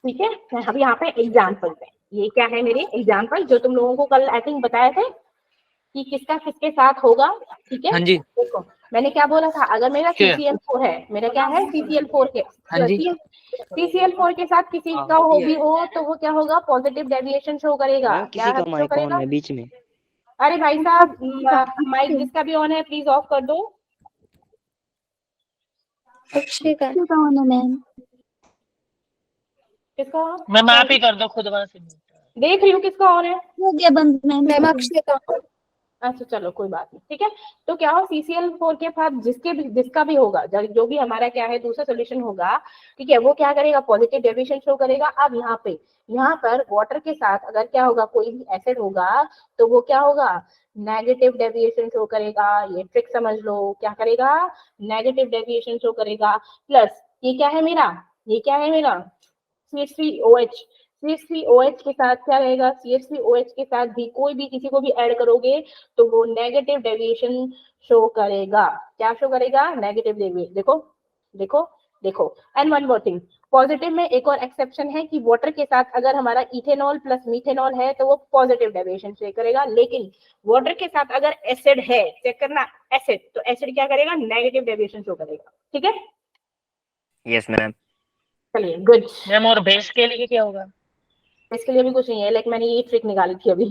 Speaker 2: ठीक है, अब यहाँ पे एग्जाम्पल है, ये क्या है मेरे एग्जाम्पल जो तुम लोगों को कल आई थिंक बताए थे कि किसका किसके साथ होगा। ठीक है,
Speaker 8: हाँ जी।
Speaker 2: देखो मैंने क्या बोला था, अगर मेरा CCl4 है, मेरा क्या है CCl4 के,
Speaker 8: हाँ जी।
Speaker 2: CCl4 के साथ किसी का हो भी हो तो वो क्या होगा, पॉजिटिव डेविएशन शो करेगा। क्या शो करेगा
Speaker 6: बीच में?
Speaker 2: अरे भाई साहब, माइक जिसका भी ऑन है प्लीज ऑफ कर दो।
Speaker 3: मैम
Speaker 2: किसका
Speaker 5: मैम आप ही कर दो खुद वहां से।
Speaker 2: देख रही हूँ किसका ऑन है।
Speaker 3: हो गया बंद मैम। अक्षय का।
Speaker 2: अच्छा चलो कोई बात नहीं। ठीक है, तो क्या हो CCl4 के साथ जिसका भी होगा, जो भी हमारा क्या है दूसरा सोल्यूशन होगा, ठीक है, वो क्या करेगा, पॉजिटिव डेविएशन शो करेगा। अब यहाँ पर वाटर के साथ अगर क्या होगा, कोई भी एसिड होगा तो वो क्या होगा, नेगेटिव डेविएशन शो करेगा। ये ट्रिक समझ लो, क्या करेगा, नेगेटिव डेविएशन शो करेगा। प्लस ये क्या है मेरा, ये क्या है मेरा CH3OH, CH3OH के साथ क्या रहेगा, CH3OH के साथ भी कोई भी किसी को भी ऐड करोगे तो वो नेगेटिव डेविएशन शो करेगा। क्या शो करेगा, नेगेटिव डेविएशन। देखो देखो देखो, and one more thing, positive में एक और एक्सेप्शन है कि वाटर के साथ अगर हमारा इथेनॉल प्लस मीथेनॉल है तो वो पॉजिटिव डेविएशन शो करेगा, लेकिन वाटर के साथ अगर एसिड है, चेक करना एसिड, तो एसिड क्या करेगा, नेगेटिव डेविएशन शो करेगा। ठीक है,
Speaker 4: यस मैम।
Speaker 2: चलिए गुड।
Speaker 5: मैम और बेस के लिए क्या होगा?
Speaker 2: इसके लिए भी कुछ नहीं है, लाइक मैंने ये ट्रिक निकाली थी अभी।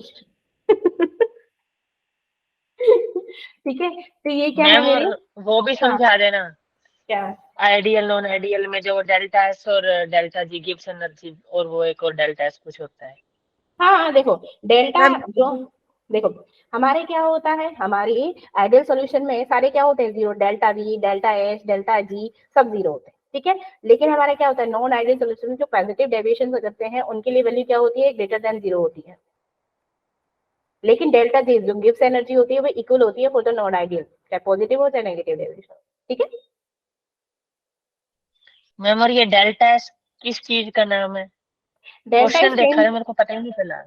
Speaker 2: ठीक है, तो ये क्या है
Speaker 5: मैम
Speaker 2: मेरे,
Speaker 5: और वो भी समझा देना,
Speaker 2: क्या
Speaker 5: आइडियल नॉन आइडियल में जो डेल्टा एस और डेल्टा जी गिव्स एनर्जी, और वो एक और डेल्टा एस कुछ होता है।
Speaker 2: हाँ देखो डेल्टा, जो देखो हमारे क्या होता है, हमारी आइडियल सॉल्यूशन में सारे क्या होते हैं, 0, delta V, delta S, delta G सब 0 होते हैं। ठीक है, लेकिन हमारा क्या होता है, नॉन आइडियल सॉल्यूशन में जो पॉजिटिव डेविएशन करते हैं उनके लिए वैल्यू क्या होती है, ग्रेटर देन 0 होती है। लेकिन डेल्टा जी जो गिव्स एनर्जी होती है वो इक्वल होती है फॉर द नॉन आइडियल, चाहे पॉजिटिव हो चाहे नेगेटिव डेविएशन। ठीक है,
Speaker 5: मैम और ये डेल्टा एस किस चीज का नाम है?
Speaker 2: डेल्टा
Speaker 5: क्वेश्चन देखा
Speaker 2: इज
Speaker 5: है मेरे को पता ही नहीं चला,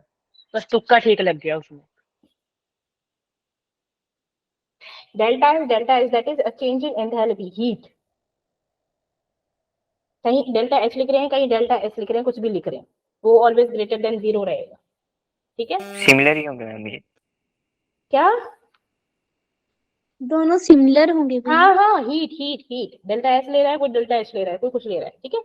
Speaker 5: बस तुक्का ठीक लग गया उसमें।
Speaker 2: Delta is that is a change in enthalpy heat. कहीं डेल्टा एच लिख रहे हैं, कहीं डेल्टा एस लिख रहे हैं, कुछ भी लिख रहे हैं, वो ऑलवेज ग्रेटर देन 0 रहेगा। ठीक है,
Speaker 4: सिमिलर ही होंगे मैम ये।
Speaker 2: क्या?
Speaker 3: दोनों सिमिलर होंगे
Speaker 2: हाँ हाँ, heat heat heat, delta S ले रहा है, कोई डेल्टा एच ले रहा है, कोई कुछ ले रहा है। ठीक है,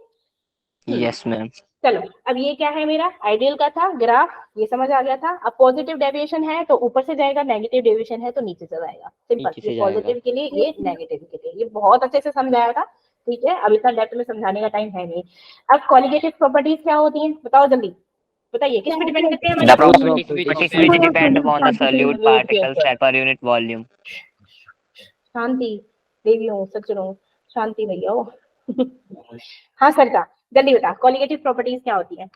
Speaker 4: यस मैम।
Speaker 2: चलो अब ये क्या है, मेरा आइडियल का था ग्राफ, ये समझ आ गया था। अब पॉजिटिव डेविएशन है तो ऊपर से जाएगा, नेगेटिव डेविएशन है तो नीचे से जाएगा। सिंपल,
Speaker 6: नीचे से
Speaker 2: ये
Speaker 6: जाएगा।
Speaker 2: पॉजिटिव के लिए, ये नेगेटिव के लिए। ये बहुत अच्छे से समझाया था। ठीक है, अब इतना डेप्थ में समझाने का टाइम है नहीं। अब कॉलिगेटिव प्रॉपर्टीज क्या होती हैं, बताओ जल्दी, बताइए किस पे डिपेंड करते हैं
Speaker 4: The
Speaker 2: हमारी
Speaker 4: properties
Speaker 6: properties
Speaker 4: which depend upon the solute particles per unit volume.
Speaker 2: शांति देवियों सज्जनों, शांति भैया। हाँ सरिता, जल्दी बता, कॉलिगेटिव प्रॉपर्टीज क्या होती है?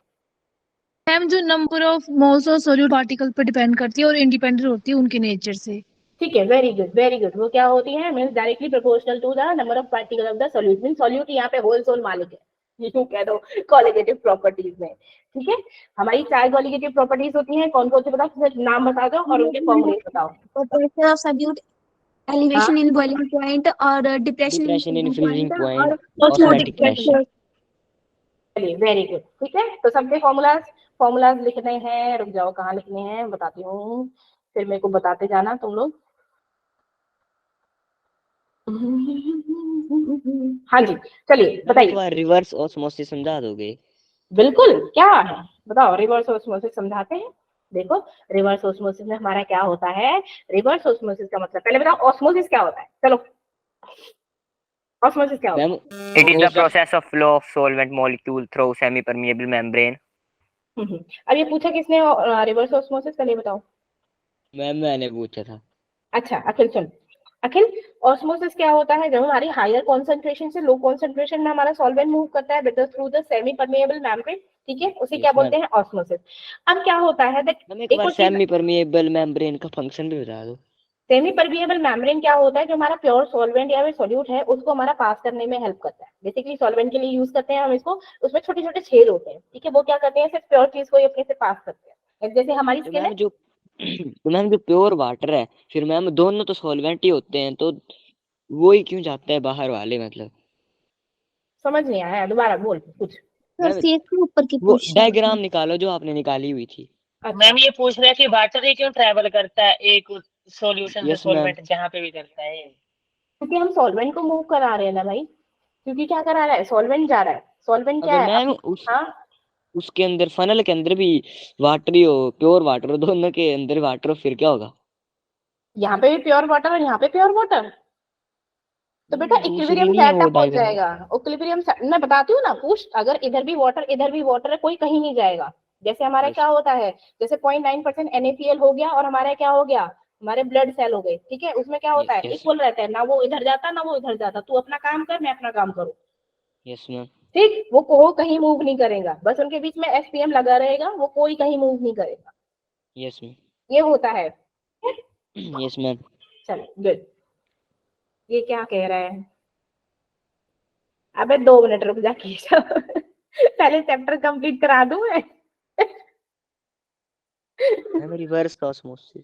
Speaker 3: मैम जो नंबर ऑफ मोल्स और सोल्यूट पार्टिकल पर डिपेंड करती है और इंडिपेंडेंट होती है उनके नेचर से।
Speaker 2: ठीक है, वेरी गुड वेरी गुड। वो क्या होती है, means directly proportional to the number of particle of the solute. Means solute यहाँ पे होल सोल मालिक है, ये क्यों कह दो कॉलिगेटिव प्रॉपर्टीज में। ठीक है, हमारी 4 कॉलिगेटिव प्रॉपर्टीज होती हैं, कौन कौन से बताओ, सिर्फ नाम बता दो और उनके फॉर्मूले बताओ।
Speaker 3: Pressure of solute, elevation in boiling point और depression
Speaker 6: Depression in
Speaker 3: in
Speaker 6: freezing
Speaker 3: point
Speaker 6: point,
Speaker 3: और
Speaker 6: osmotic pressure.
Speaker 2: चलिए वेरी गुड। ठीक है, तो सबके फॉर्मूलाज लिखने हैं, रुक जाओ कहाँ लिखने हैं बताती हूँ, फिर मेरे को बताते जाना तुम लोग। हाँ जी, चलिए बताइए।
Speaker 6: रिवर्स ऑस्मोसिस समझा दोगे?
Speaker 2: बिल्कुल, क्या है बताओ, रिवर्स ऑस्मोसिस समझाते हैं। देखो, रिवर्स ऑस्मोसिस में हमारा क्या होता है, रिवर्स ऑस्मोसिस का मतलब, पहले बताओ ऑस्मोसिस क्या होता है, चलो ऑस्मोसिस क्या होता है?
Speaker 4: It is the process of flow of solvent molecule through semi-permeable membrane.
Speaker 2: अब ये पूछा किसने रिवर्स ऑस्मोसिस, पहले बताओ।
Speaker 6: मैम मैंने पूछा था।
Speaker 2: अच्छा अखिल सुन, अखिल ऑस्मोसिस क्या होता है, जब हमारी हायर कॉन्सेंट्रेशन से लो कॉन्सेंट्रेशन में हमारा सॉल्वेंट मूव करता है better through the semi permeable membrane. ठीक है, उसे क्या बोलते हैं, ऑस्मोसिस। अब क्या होता है,
Speaker 6: एक बार सेमी परमेएबल मेम्ब्रेन का फंक्शन भी बता दो।
Speaker 2: सेमी परमेएबल मेम्ब्रेन क्या होता है, जो हमारा प्योर सॉल्वेंट या फिर सॉल्यूट है उसको हमारा पास करने में हेल्प करता है। बेसिकली सॉल्वेंट के लिए यूज करते हैं हम इसको, उसमें छोटे छोटे छेद होते हैं। ठीक है, वो क्या करते हैं, सिर्फ प्योर चीज को ही अपने से पास करते हैं। जैसे हमारी स्किन है,
Speaker 6: तो मैम जो प्योर वाटर है, फिर मैम दोनों तो सॉल्वेंट ही होते हैं, तो वो ही क्यों जाता है बाहर वाले, मतलब
Speaker 2: समझ नहीं आया, दोबारा बोल कुछ।
Speaker 3: ऊपर की
Speaker 6: वो डायग्राम निकालो जो आपने निकाली हुई थी।
Speaker 5: मैम ये पूछ रहे हैं कि वाटर ही क्यों ट्रैवल करता है एक सॉल्यूशन से
Speaker 6: Yes,
Speaker 5: सॉल्वेंट जहाँ पे भी चलता है?
Speaker 2: क्योंकि हम सॉल्वेंट को मूव करा रहे हैं ना भाई, क्योंकि क्या करा रहा है, सॉल्वेंट जा रहा है। सॉल्वेंट क्या
Speaker 6: अगर
Speaker 2: है
Speaker 6: मैम
Speaker 2: हाँ,
Speaker 6: उसके अंदर फनल के अंदर भी वाटर ही हो, प्योर वाटर हो, दोनों के अंदर वाटर हो, फिर क्या होगा?
Speaker 2: यहाँ पे भी प्योर वाटर और यहाँ पे प्योर वाटर, तो बेटा इक्विलिब्रियम सेटअप हो जाएगा। इक्विलिब्रियम मैं बताती हूँ ना, पूछ, अगर इधर भी वाटर है, कोई कहीं नहीं जाएगा। जैसे हमारा क्या होता है, जैसे 0.9% NaCl हो गया और हमारा क्या हो गया, हमारे ब्लड सेल हो गए। ठीक है, उसमें क्या होता है, इक्वल रहता है ना, वो इधर जाता ना वो इधर जाता, तू अपना काम कर मैं अपना काम करूँ।
Speaker 6: Yes ma'am.
Speaker 2: ठीक, वो कहीं मूव नहीं करेगा, बस उनके बीच में SPM लगा रहेगा, वो कोई कहीं मूव नहीं करेगा।
Speaker 6: Yes ma'am.
Speaker 2: ये होता है।
Speaker 6: Yes ma'am.
Speaker 2: चलो गुड। ये क्या कह रहा है, अबे 2 मिनट रुक जा पहले चैप्टर कंप्लीट करा दूं मैं।
Speaker 6: Reverse osmosis.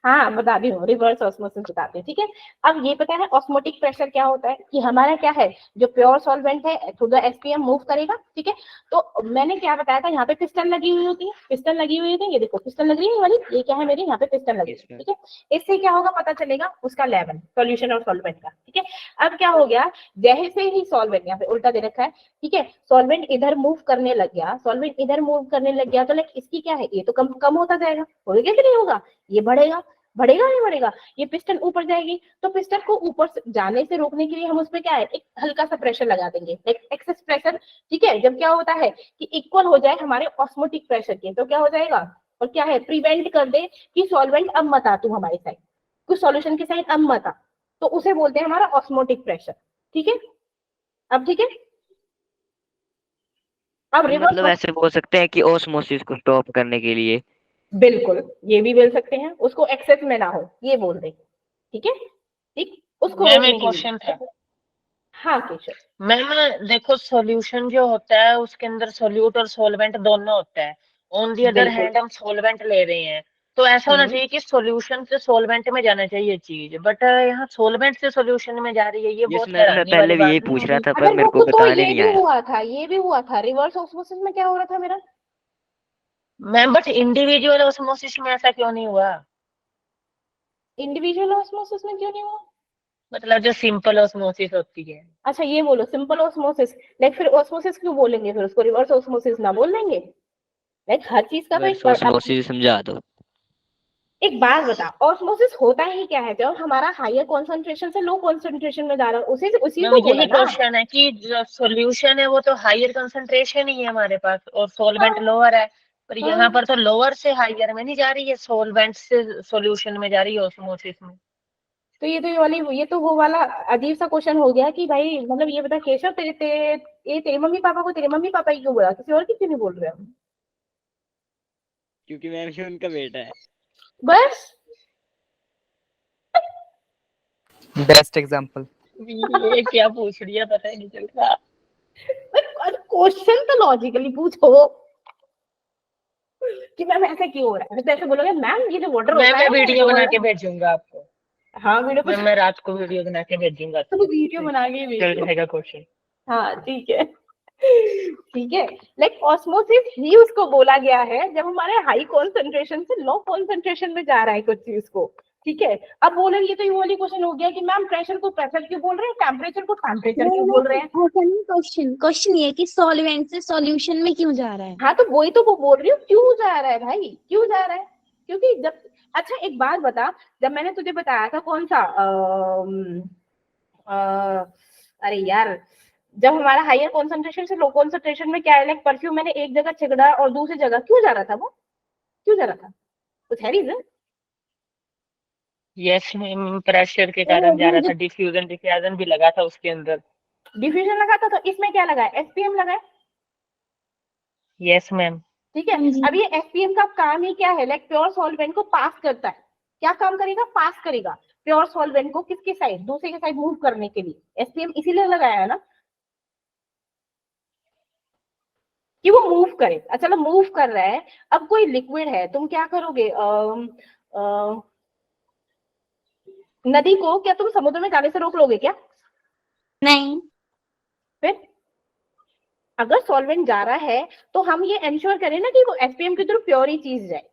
Speaker 2: हाँ बता दी हूँ, रिवर्स ऑस्मोसिस बताते हैं। ठीक है, अब ये पता है ऑस्मोटिक प्रेशर क्या होता है, कि हमारा क्या है, जो प्योर सॉल्वेंट है थ्रू द SPM मूव करेगा। ठीक है, तो मैंने क्या बताया था, यहाँ पे पिस्टन लगी हुई होती है, पिस्टन लगी हुई होती है, ये देखो पिस्टन लग रही है वाली, ये क्या है मेरी, यहाँ पे पिस्टन लगी है। ठीक है, इससे क्या होगा पता चलेगा उसका लेवल सॉल्यूशन और सॉल्वेंट का। ठीक है, अब क्या हो गया, जैसे ही सॉल्वेंट, यहाँ पे उल्टा दे रखा है, ठीक है, सॉल्वेंट इधर मूव करने लग गया, तो लाइक इसकी क्या है, ये तो कम होता जाएगा, होगा कि नहीं होगा, ये बढ़ेगा नहीं बढ़ेगा, ये पिस्टन ऊपर जाएगी, तो पिस्टन को ऊपर जाने से रोकने के लिए हम उसमें क्या है, एक हल्का सा प्रेशर लगा देंगे, एक एक्सेस प्रेशर। ठीक है, जब क्या होता है कि इक्वल हो जाए हमारे ऑस्मोटिक प्रेशर के, तो क्या हो जाएगा, और क्या है, प्रिवेंट कर दे कि सॉल्वेंट अब मत आ तू हमारी साइड, कुछ सॉल्यूशन की साइड अब मत आ, तो उसे बोलते हैं हमारा ऑस्मोटिक प्रेशर। ठीक है, अब ठीक है, अब
Speaker 6: मतलब ऐसे बोल सकते हैं कि ओस्मोसिस को स्टॉप करने के लिए
Speaker 2: बिल्कुल, ये भी बोल सकते हैं, उसको एक्सेस में ना हो ये बोल दे, ठीक है, ठीक, उसको
Speaker 5: मैम
Speaker 2: रोकने
Speaker 5: एक
Speaker 2: की भी।
Speaker 5: क्वेश्चन था।
Speaker 2: हाँ केशव,
Speaker 5: मैम देखो सॉल्यूशन जो होता है उसके अंदर सोल्यूट और सॉल्वेंट दोनों होता है। ऑन दी अदर
Speaker 2: बिल्कुल।
Speaker 5: हैंड हम सॉल्वेंट ले रहे हैं, तो ऐसा होना
Speaker 2: हम्म,
Speaker 5: चाहिए कि सॉल्यूशन से सॉल्वेंट में जाना चाहिए चीज, बट यहाँ सॉल्वेंट से सॉल्यूशन में जा रही है, ये
Speaker 6: यस
Speaker 5: बहुत
Speaker 6: मैम, मैं
Speaker 5: हैरानी वाली
Speaker 6: पहले भी
Speaker 5: बात
Speaker 6: यही
Speaker 5: नहीं हो
Speaker 6: पूछ रहा
Speaker 5: रही?
Speaker 6: था पर
Speaker 2: अगर
Speaker 6: मेरे
Speaker 2: वो
Speaker 6: को
Speaker 2: तो
Speaker 6: बताने
Speaker 2: ये
Speaker 6: नहीं
Speaker 2: भी
Speaker 6: आया।
Speaker 2: हुआ था, ये भी हुआ था, रिवर्स ऑस्मोसिस में क्या हो रहा था मेरा,
Speaker 5: मैम बट इंडिविजुअल ऑस्मोसिस में ऐसा क्यों नहीं हुआ?
Speaker 2: इंडिविजुअल ऑस्मोसिस में क्यों नहीं हुआ?
Speaker 5: मतलब जो सिंपल ऑस्मोसिस होती है।
Speaker 2: अच्छा ये बोलो सिंपल ऑस्मोसिस, लाइक फिर ऑस्मोसिस क्यों बोलेंगे, फिर उसको रिवर्स ऑस्मोसिस ना बोल देंगे, लाइक हर चीज का तो
Speaker 6: रिवर्स
Speaker 2: एक
Speaker 6: ऑस्मोसिस समझा दो।
Speaker 2: एक बात बता, ऑस्मोसिस होता ही क्या है, जब हमारा हायर कॉन्सेंट्रेशन से लो कॉन्सेंट्रेशन में जा रहा है, उसी उसी
Speaker 5: मैम
Speaker 2: को बोला
Speaker 5: यही
Speaker 2: ना।
Speaker 5: क्वेश्चन है कि जो सॉल्यूशन है वो तो हायर कंसंट्रेशन ही है हमारे पास और
Speaker 2: हाँ
Speaker 5: सॉल्वेंट लोअर है, पर यहाँ
Speaker 2: हाँ,
Speaker 5: पर तो लोअर से हायर में नहीं जा रही है, सॉल्वेंट से सॉल्यूशन में जा रही है ऑस्मोसिस में।
Speaker 2: तो ये तो वो वाला अजीब सा क्वेश्चन हो गया कि भाई, मतलब ये बता केशव, तेरे तेरे ये तेरे मम्मी पापा को तेरे मम्मी पापा ही क्यों बोला, किसी और की क्यों नहीं बोल रहे हम?
Speaker 6: क्योंकि मैम ये उनका बेटा है।
Speaker 2: बस।
Speaker 9: Best example.
Speaker 5: ये क्या पूछ रही है पता ही नहीं चल रहा।
Speaker 2: क्वेश्चन तो लॉजिकली पूछो कि मैम ऐसा क्यों हो रहा है, तो ऐसे बोलोगे मैम ये जो वाटर होता
Speaker 5: मैं
Speaker 2: है
Speaker 5: वीडियो
Speaker 2: वो।
Speaker 5: बना के भेजूंगा आपको।
Speaker 2: हाँ वीडियो कुछ,
Speaker 5: मैं रात को वीडियो बना के भेजूंगा
Speaker 2: तो वीडियो बना के
Speaker 5: चल
Speaker 2: भेजो।
Speaker 5: जाएगा क्वेश्चन।
Speaker 2: हाँ ठीक है, ठीक है, लाइक ऑस्मोसिस ही उसको बोला गया है जब हमारे हाई कॉन्सेंट्रेशन से लो कॉन्सेंट्रेशन में जा रहा है कुछ चीज को, ठीक है। अब बोले ये तो ये वाली क्वेश्चन हो गया कि मैम प्रेशर को प्रेशर क्यों बोल रहे हैं, टेम्परेचर को टेम्परेचर क्यों बोल रहे हैं।
Speaker 3: क्वेश्चन क्वेश्चन ये है कि सॉल्वेंट से सॉल्यूशन में क्यों जा रहा है।
Speaker 2: हाँ तो वही तो वो बोल रही हूँ, क्यों जा रहा है भाई, क्यों जा रहा है, क्योंकि जब, अच्छा एक बात बता, जब मैंने तुझे बताया था कौन सा अरे यार, जब हमारा हायर कॉन्सेंट्रेशन से लो कॉन्सेंट्रेशन में क्या है, लाइक परफ्यूम मैंने एक जगह छिड़का और दूसरी जगह क्यों जा रहा था, वो क्यों जा रहा था, कुछ है रीजन?
Speaker 5: यस मैम प्रेशर के कारण जा रहा था, डिफ्यूजन डिफ्यूजन भी लगा था उसके अंदर।
Speaker 2: डिफ्यूजन लगा था, तो इसमें क्या लगा है, एसपीएम लगा है,
Speaker 5: यस मैम।
Speaker 2: ठीक है। अब ये एसपीएम का काम ही क्या है, लाइक प्योर सॉल्वेंट को पास करता है, क्या काम करेगा, पास करेगा प्योर सॉल्वेंट को किसके साइड, दूसरे के साइड मूव करने के लिए, एसपीएम इसीलिए लगाया है ना कि वो मूव करे। अच्छा चलो मूव कर रहा है, अब कोई लिक्विड है, तुम क्या करोगे, नदी को क्या तुम समुद्र में जाने से रोक लोगे क्या?
Speaker 3: नहीं।
Speaker 2: फिर अगर सॉल्वेंट जा रहा है तो हम ये एंश्योर करें ना कि वो एसपीएम की तरफ प्योर ही चीज जाए,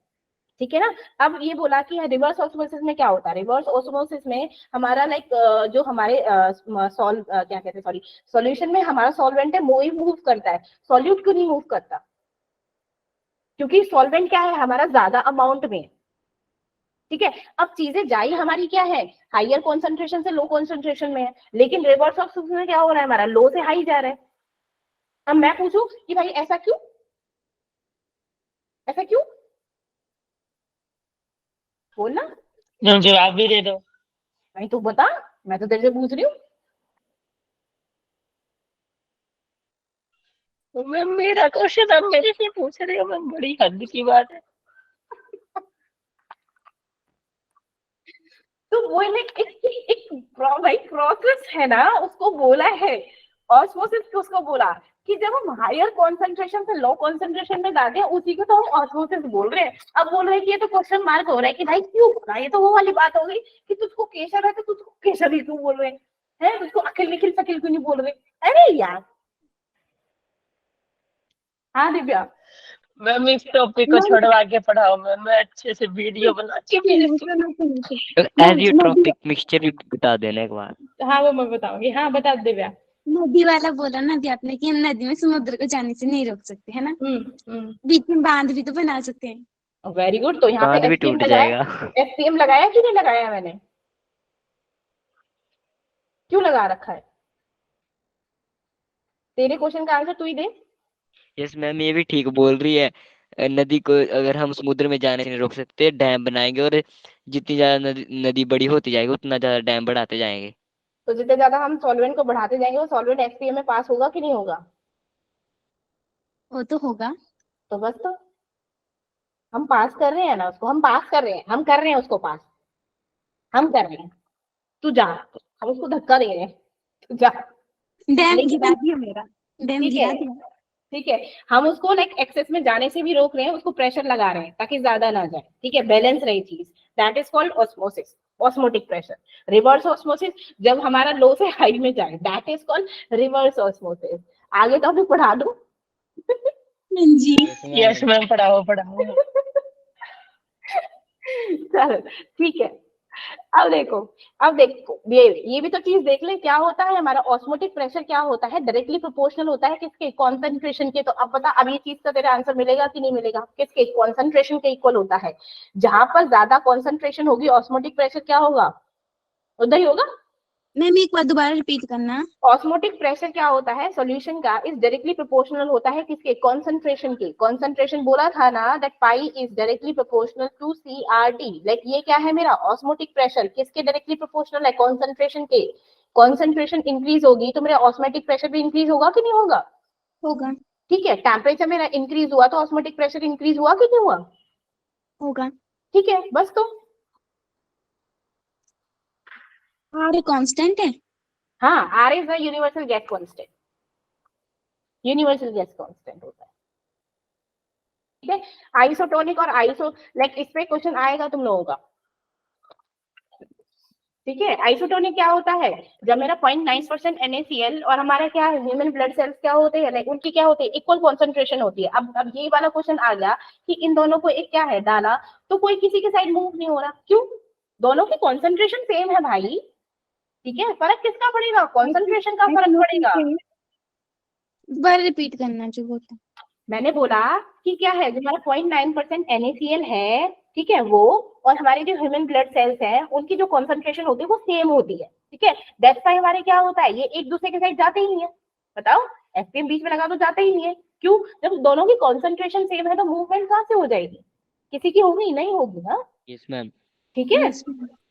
Speaker 2: ठीक है ना। अब ये बोला कि रिवर्स ऑस्मोसिस में क्या होता है, रिवर्स ऑस्मोसिस में हमारा लाइक जो हमारे क्या कहते हैं, सॉरी, सॉल्यूशन में हमारा सॉल्वेंट है वो ही मूव करता है, सॉल्यूट क्यों नहीं मूव करता, क्योंकि सॉल्वेंट क्या है हमारा ज्यादा अमाउंट में, ठीक है। अब चीजें जाई हमारी क्या है, हायर कॉन्सेंट्रेशन से लो कॉन्सेंट्रेशन में है, लेकिन रिवर्स ऑस्मोसिस में क्या हो रहा है, हमारा लो से हाई जा रहा है। अब मैं पूछूं कि भाई ऐसा क्यों, ऐसा क्यों, बोलना,
Speaker 5: जवाब भी दे दो।
Speaker 2: नहीं तू बता, मैं तो तेरे से पूछ रही हूँ।
Speaker 5: मैम मेरा क्वेश्चन आप मेरे से पूछ रहे हो मैम, बड़ी हद की बात है।
Speaker 2: तो वो एक भाई प्रोसेस है ना, उसको बोला है ऑस्मोसिस, उसको बोला कि जब हम हायर कॉन्सेंट्रेशन से लो कॉन्सेंट्रेशन में जाते हैं उसी को तो हम ऑस्मोसिस बोल रहे हैं। अब बोल रहे हैं कि ये तो क्वेश्चन मार्क हो रहा है कि भाई क्यों बोला, ये तो वो वाली बात हो गई कि तुझको केशव है तो तुझको केशव ही क्यों बोल रहे हैं, तुझको अखिल निखिल शकील क्यों नहीं बोल रहे। अरे यार, हाँ दिव्या,
Speaker 5: मैम इस टॉपिक को छोड़वा के पढ़ाओ मैम, मैं अच्छे से वीडियो बना के
Speaker 6: एज यू टॉपिक मिक्सचर भी बता देना एक बार।
Speaker 2: हाँ वो मैं बताऊंगी, हाँ बता दिव्या।
Speaker 3: नदी वाला बोला नदी आपने कि हम नदी में समुद्र को जाने से नहीं रोक सकते है ना, बीच में बांध भी तो बना सकते हैं।
Speaker 2: वेरी गुड, तो यहाँ पे
Speaker 6: बांध भी
Speaker 2: एसपीएम
Speaker 6: टूट
Speaker 2: लगाया,
Speaker 6: जाएगा।
Speaker 2: एसपीएम लगाया कि नहीं लगाया मैंने, क्यों लगा रखा है, तेरे क्वेश्चन का आंसर तू ही दे।
Speaker 6: यस मैम, ये भी ठीक बोल रही है। नदी को अगर हम समुद्र में जाने से नहीं रोक सकते, डैम बनाएंगे और जितनी ज्यादा नदी बड़ी होती जाएगी उतना ज्यादा डैम बढ़ाते जाएंगे।
Speaker 2: तो जितने ज्यादा हम सॉल्वेंट को बढ़ाते जाएंगे वो सॉल्वेंट एसपीएम में पास होगा कि नहीं होगा,
Speaker 3: वो तो होगा।
Speaker 2: तो बस, तो हम पास कर रहे हैं ना उसको, हम पास कर रहे हैं, हम कर रहे हैं उसको पास, हम कर रहे हैं। तू जा, हम उसको धक्का दे रहे हैं, तू जा।
Speaker 3: डैम
Speaker 2: लेकिन
Speaker 3: गिरा दिया मेरा, डैम
Speaker 2: ठीक
Speaker 3: गिरा
Speaker 2: है,
Speaker 3: दिया।
Speaker 2: ठीक है, हम उसको लाइक एक्सेस में जाने से भी रोक रहे हैं, उसको प्रेशर लगा रहे हैं ताकि ज्यादा ना जाए, ठीक है, बैलेंस रही चीज। That is called osmosis, osmotic pressure. Reverse osmosis जब हमारा लो से हाई में जाए, that is called reverse osmosis. आगे तो अभी पढ़ा दूं।
Speaker 3: जी
Speaker 5: यस मैम, पढ़ाओ पढ़ाओ।
Speaker 2: चलो ठीक है, अब देखो, अब देखो ये भी तो चीज देख ले, क्या होता है हमारा ऑस्मोटिक प्रेशर, क्या होता है, डायरेक्टली प्रोपोर्शनल होता है किसके, कॉन्सेंट्रेशन के। तो अब बता, अब ये चीज का तेरा आंसर मिलेगा कि नहीं मिलेगा, किसके, कॉन्सेंट्रेशन के इक्वल होता है। जहां पर ज्यादा कॉन्सेंट्रेशन होगी ऑस्मोटिक प्रेशर क्या होगा, उधर ही होगा।
Speaker 3: मैम एक बार दोबारा रिपीट करना।
Speaker 2: ऑस्मोटिक प्रेशर क्या होता है सॉल्यूशन का, इज डायरेक्टली प्रोपोर्शनल होता है किसके, कॉन्सेंट्रेशन के। कॉन्सेंट्रेशन बोला था ना, that pi is directly proportional to CRT। Like ये क्या है मेरा ऑस्मोटिक प्रेशर, किसके डायरेक्टली प्रोपोर्शनल है, कॉन्सेंट्रेशन के। कॉन्सेंट्रेशन इंक्रीज होगी तो मेरा ऑस्मोटिक प्रेशर भी इंक्रीज होगा कि नहीं होगा,
Speaker 3: होगा।
Speaker 2: ठीक है। टेम्परेचर मेरा इंक्रीज हुआ तो ऑस्मोटिक प्रेशर इंक्रीज हुआ कि नहीं हुआ,
Speaker 3: होगा।
Speaker 2: ठीक है। बस तो
Speaker 3: आर कांस्टेंट है।
Speaker 2: हाँ, R is the universal gas constant, universal gas constant होता है, ठीक है। आइसोटोनिक और आइसो, लाइक इस पे क्वेश्चन आएगा तुम लोगों का, ठीक है। आइसोटोनिक क्या होता है, जब मेरा 0.9% NaCl और हमारा क्या है, ह्यूमन ब्लड सेल्स क्या होते हैं, लाइक उनकी क्या होती है, इक्वल कॉन्सेंट्रेशन होती है। अब ये वाला क्वेश्चन आ गया कि इन दोनों को एक क्या है डाला, तो कोई किसी के साइड मूव नहीं हो रहा, क्यों, दोनों की कॉन्सेंट्रेशन सेम है भाई, ठीक है। फर्क किसका पड़ेगा, कॉन्सेंट्रेशन का फर्क पड़ेगा।
Speaker 3: दोबारा रिपीट करना जो बोलता।
Speaker 2: मैंने बोला कि क्या है, जो हमारा 0.9% NaCl है, ठीक है, वो और हमारे जो ह्यूमन ब्लड सेल्स हैं उनकी जो कॉन्सेंट्रेशन होती है वो सेम होती है, ठीक है। दैट्स व्हाई हमारे क्या होता है, ये एक दूसरे के साइड जाते ही नहीं है। बताओ, एफपीएम बीच में लगा तो जाते ही नहीं है, क्यों, जब दोनों की कॉन्सेंट्रेशन सेम है तो मूवमेंट कहाँ से हो जाएगी, किसी की होगी नहीं होगी ना,
Speaker 6: यस मैम।
Speaker 2: ठीक है।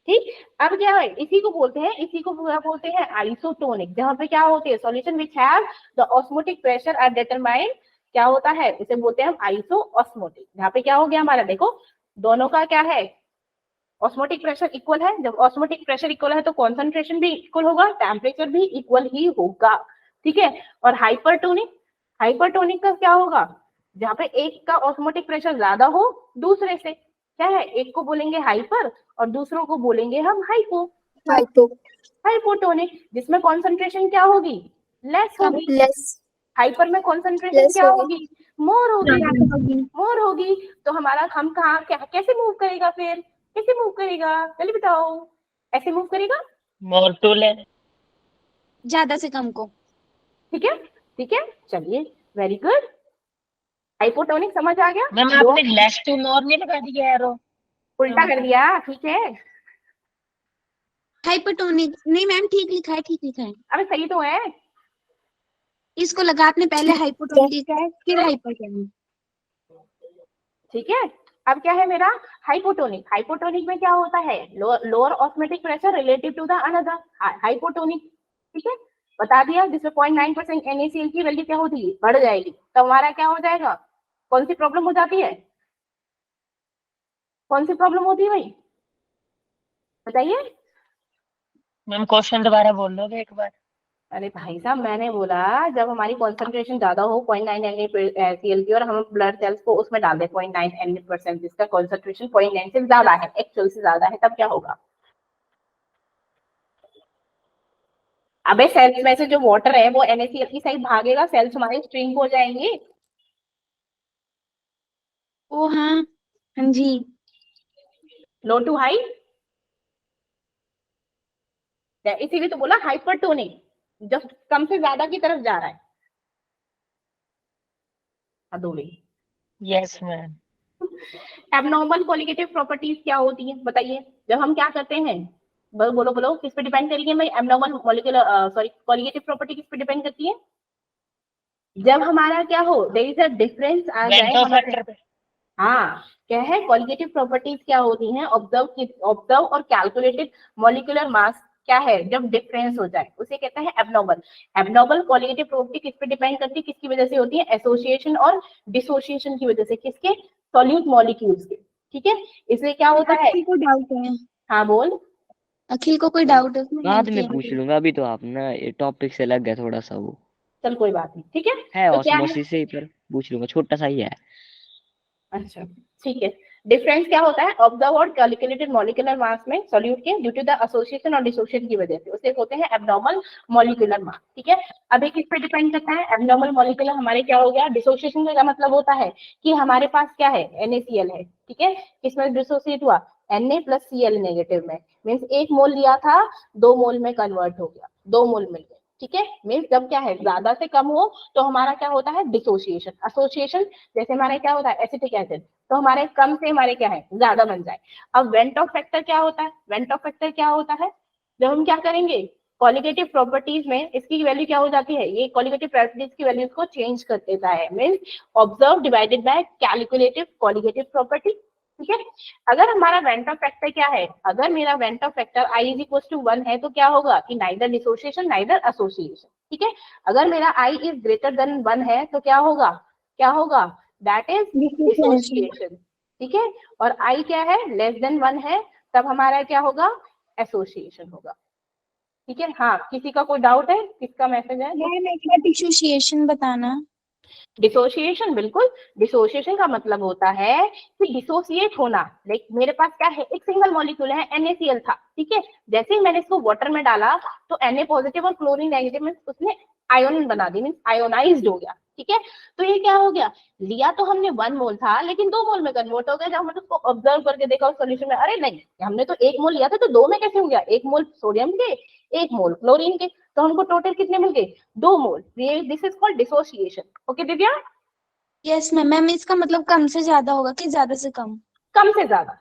Speaker 2: ठीक, अब क्या है, इसी को बोलते हैं, इसी को क्या बोलते हैं, आइसोटोनिक। जहाँ पे क्या होती है, solution which have the osmotic pressure are determined, क्या होता है, इसे बोलते हैं हम आइसो ऑस्मोटिक। यहाँ पे क्या हो गया हमारा, देखो दोनों का क्या है, ऑस्मोटिक प्रेशर इक्वल है। जब ऑस्मोटिक प्रेशर इक्वल है तो कॉन्सेंट्रेशन भी इक्वल होगा, टेम्परेचर भी इक्वल ही होगा, ठीक है। और हाइपरटोनिक, हाइपरटोनिक का क्या होगा, जहाँ पे एक का ऑस्मोटिक प्रेशर ज्यादा हो दूसरे से, क्या है, एक को बोलेंगे हाइपर और दूसरों को बोलेंगे हम हाइपो, हाइपोटोनिक, जिसमें कॉन्सेंट्रेशन क्या होगी, लेस होगी।
Speaker 3: लेस।
Speaker 2: हाइपर में कॉन्सेंट्रेशन क्या होगी, मोर होगी, मोर होगी। तो हमारा हम कहाँ कैसे मूव करेगा, फिर कैसे मूव करेगा, चलिए बताओ, ऐसे मूव करेगा,
Speaker 5: मोर टू लेस।
Speaker 3: ज्यादा से कम को।
Speaker 2: ठीक है, ठीक है, चलिए, वेरी गुड। हाइपोटोनिक समझ आ गया,
Speaker 5: मैम आपने लेस टू मोर नहीं लगा दिया एरो,
Speaker 2: उल्टा कर दिया, ठीक है।
Speaker 3: हाइपरटोनिक नहीं मैम, ठीक लिखा है, ठीक लिखा है।
Speaker 2: अबे सही तो है,
Speaker 3: इसको लगा आपने पहले हाइपोटोनिक है फिर हाइपरटोनिक।
Speaker 2: ठीक है। अब क्या है मेरा हाइपोटोनिक, हाइपोटोनिक में क्या होता है, lower osmotic pressure relative to the another hypotonic, ठीक है, बता दिया। जिसमें 0.9% NaCl की वैल्यू क्या होती है, बढ़ जाएगी, तो हमारा क्या हो जाएगा, कौन सी प्रॉब्लम हो जाती है, कौन सी प्रॉब्लम होती है भाई, बताइए।
Speaker 5: मैम क्वेश्चन दोबारा बोल लोगे एक बार।
Speaker 2: अरे भाई साहब, मैंने बोला जब हमारी कॉन्सेंट्रेशन ज्यादा हो 0.9 NaCl की और हम ब्लड सेल्स को उसमें डाल दे 0.9 Na%, जिसका कॉन्सेंट्रेशन 0.9 से ज्यादा है, एक्चुअल से ज्यादा है, तब क्या होगा। अबे सेल्स में से जो वाटर है वो NaCl की साइड भागेगा, सेल्स हमारे स्ट्रिंक हो जाएंगे।
Speaker 3: ओ हाँ, हाँ जी।
Speaker 2: लो टू हाई, इसीलिए तो बोला हाइपरटोनिक, जब कम से ज्यादा की तरफ जा रहा है।
Speaker 5: Yes ma'am.
Speaker 2: Abnormal qualitative properties क्या होती है बताइए, जब हम क्या करते हैं, बोलो बोलो, किस पे डिपेंड करेगी भाई, abnormal molecular sorry qualitative property किस पे डिपेंड करती है, जब हमारा क्या हो, देयर इज अ डिफरेंस आ जाए
Speaker 5: वेंटो
Speaker 2: हमारे,
Speaker 5: फैक्टर पे।
Speaker 2: हाँ क्या है, क्वालिटेटिव प्रॉपर्टीज क्या होती हैं, ऑब्जर्व और कैलकुलेटेड मॉलिक्यूलर मास क्या है, जब डिफरेंस हो जाए उसे कहते हैं एबनॉर्मल। एबनॉर्मल क्वालिटेटिव प्रॉपर्टी किस पे डिपेंड करती है, किसकी वजह से होती है, एसोसिएशन और डिसोसिएशन की वजह से, किसके, सॉल्यूट मॉलिक्यूल्स के, ठीक है। इसलिए क्या होता है,
Speaker 3: अखिल को डाउट है,
Speaker 2: हाँ बोल।
Speaker 3: अखिल को कोई डाउट है उसमें?
Speaker 6: बाद में पूछ लूंगा, अभी तो आप ना ये टॉपिक से लग गया थोड़ा सा, वो
Speaker 2: चल कोई बात नहीं, ठीक है।
Speaker 6: है
Speaker 2: तो क्या है,
Speaker 6: ऑस्मोसिस से ही, पर पूछ लूंगा, छोटा सा ही है।
Speaker 2: अच्छा ठीक है। डिफरेंस क्या होता है ऑब्जर्व और कैलकुलेटेड मॉलिक्यूलर मास में सॉल्यूट के ड्यू टू द एसोसिएशन और डिसोसिएशन की वजह से उसे होते हैं एब्नॉर्मल मॉलिक्यूलर मास, ठीक है। अब एक किस पे डिपेंड करता है, एब्नॉर्मल मॉलिक्यूलर हमारे क्या हो गया, डिसोसिएशन का मतलब होता है कि हमारे पास क्या है, NaCl है, ठीक है। किसमें डिसोसिएट हुआ, Na प्लस Cl नेगेटिव में, मीन्स 1 मोल लिया था 2 मोल में कन्वर्ट हो गया, 2 मोल मिल गए, ठीक है। मीन्स जब क्या है ज्यादा से कम हो तो हमारा क्या होता है, डिसोसिएशन। एसोसिएशन जैसे हमारे क्या होता है, एसिटिक एसिड, तो हमारे कम से हमारे क्या है, ज्यादा बन जाए। अब वेंट ऑफ फैक्टर क्या होता है, वेंट ऑफ फैक्टर क्या होता है, जब हम क्या करेंगे, क्वालिटेटिव प्रॉपर्टीज में इसकी वैल्यू क्या हो जाती है, ये क्वालिटेटिव प्रॉपर्टीज की वैल्यूज को चेंज कर देता है, means observe divided by calculative qualitative property, ठीक है। अगर हमारा वेंट ऑफ फैक्टर क्या है, अगर मेरा van't Hoff factor I is equal to 1 है तो क्या होगा कि नाइदर डिसोसिएशन नाइदर एसोसिएशन, ठीक है। अगर मेरा I इज ग्रेटर देन 1 है तो क्या होगा, क्या होगा, दैट इज डिसोसिएशन, ठीक है। और I क्या है, लेस देन 1 है, तब हमारा क्या होगा, एसोसिएशन होगा, ठीक है। हाँ किसी का कोई डाउट है, किसका मैसेज है?
Speaker 3: डिसोसिएशन बताना।
Speaker 2: डिसोसिएशन, बिल्कुल। डिसोसिएशन का मतलब होता है कि डिसोसिएट होना, लाइक मेरे पास क्या है, एक सिंगल मॉलिक्यूल है NaCl था, ठीक है। जैसे ही मैंने इसको वाटर में डाला तो Na पॉजिटिव और क्लोरीन नेगेटिव में उसने आयोन बना दी, मींस आयोनाइज्ड हो गया, ठीक है। तो ये क्या हो गया, लिया तो हमने 1 मोल था लेकिन 2 मोल में कन्वर्ट हो गया। जब हमने उसको ऑब्जर्व करके देखा उस सॉल्यूशन में, अरे नहीं हमने तो 1 मोल लिया था तो 2 में कैसे हो गया, 1 मोल सोडियम के 1 मोल क्लोरीन के, तो हमको टोटल कितने मिल गए, 2 mole. This is called dissociation, okay Divya.
Speaker 3: Yes ma'am. Ma'am इसका मतलब कम से ज्यादा होगा कि ज्यादा से कम?
Speaker 2: कम से ज्यादा।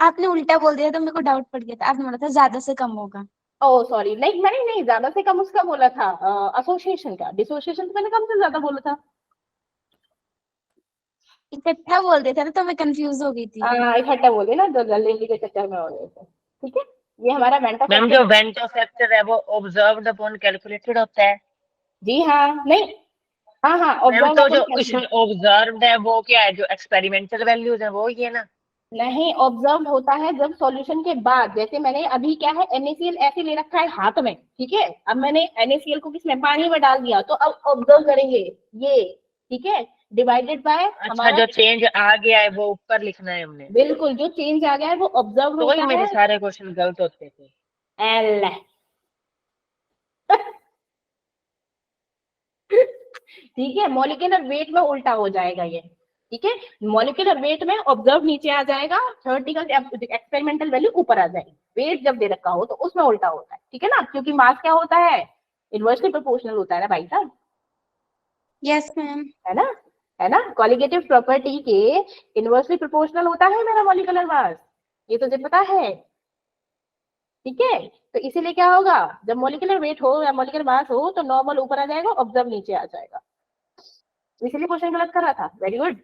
Speaker 3: आपने उल्टा बोल दिया तो मेरे को डाउट पड़ गया था, आपने बोला था ज्यादा से कम होगा।
Speaker 2: ओह सॉरी, नहीं मैंने नहीं ज्यादा से कम उसका बोला था, एसोसिएशन का। डिसोसिएशन तो मैंने कम से ज्यादा बोला था।
Speaker 3: इकट्ठा बोल देते ना तो मैं कंफ्यूज हो गई थी।
Speaker 2: इकट्ठा बोले ना, जो जल्दी के चक्कर में हो गए थे, ठीक है। ये हमारा वेंट ऑफ
Speaker 5: मैम
Speaker 2: फैक्टर,
Speaker 5: जो वेंट ऑफ फैक्टर है वो ऑब्जर्व्ड अपॉन कैलकुलेटेड होता है।
Speaker 2: जी हाँ, नहीं हाँ हाँ
Speaker 5: मैम
Speaker 2: ऑब्जर्व
Speaker 5: तो जो
Speaker 2: अपन
Speaker 5: इसमें ऑब्जर्व्ड है वो क्या है, जो एक्सपेरिमेंटल वैल्यूज है वो ये ना।
Speaker 2: नहीं, ऑब्जर्व होता है जब सॉल्यूशन के बाद, जैसे मैंने अभी क्या है NaCl ऐसे ले रखा है हाथ में, ठीक है। अब मैंने NaCl को किसमें, पानी में डाल दिया, तो अब ऑब्जर्व करेंगे ये, ठीक है, डिवाइडेड बाय
Speaker 5: अच्छा
Speaker 2: हमारा,
Speaker 5: जो चेंज आ गया है वो ऊपर लिखना है हमने।
Speaker 2: बिल्कुल जो चेंज आ गया है वो ऑब्जर्व
Speaker 5: तो ही
Speaker 2: होता
Speaker 5: मेरे
Speaker 2: है।
Speaker 5: सारे क्वेश्चन गलत होते थे।
Speaker 2: एल ठीक है, मॉलिक्यूलर वेट में उल्टा हो जाएगा ये, ठीक है। मॉलिक्यूलर वेट में ऑब्जर्व नीचे आ जाएगा, थ्योरेटिकल एक्सपेरिमेंटल वैल्यू ऊपर आ जाएगी। वेट जब दे रखा हो तो उसमें उल्टा होता है, ठीक है ना, क्योंकि मास क्या होता है, इनवर्सली प्रोपोर्शनल होता है ना भाई साहब,
Speaker 3: यस मैम।
Speaker 2: है ना, है ना। क्वालिटेटिव प्रॉपर्टी के इनवर्सली प्रोपोर्शनल होता है मेरा मॉलिक्यूलर मास, ये तुझे पता है, ठीक है। तो इसीलिए क्या होगा, जब मॉलिक्यूलर वेट हो या मॉलिक्यूलर मास हो तो नॉर्मल ऊपर आ जाएगा, ऑब्जर्व नीचे आ जाएगा, इसीलिए क्वेश्चन गलत कर रहा था। वेरी गुड,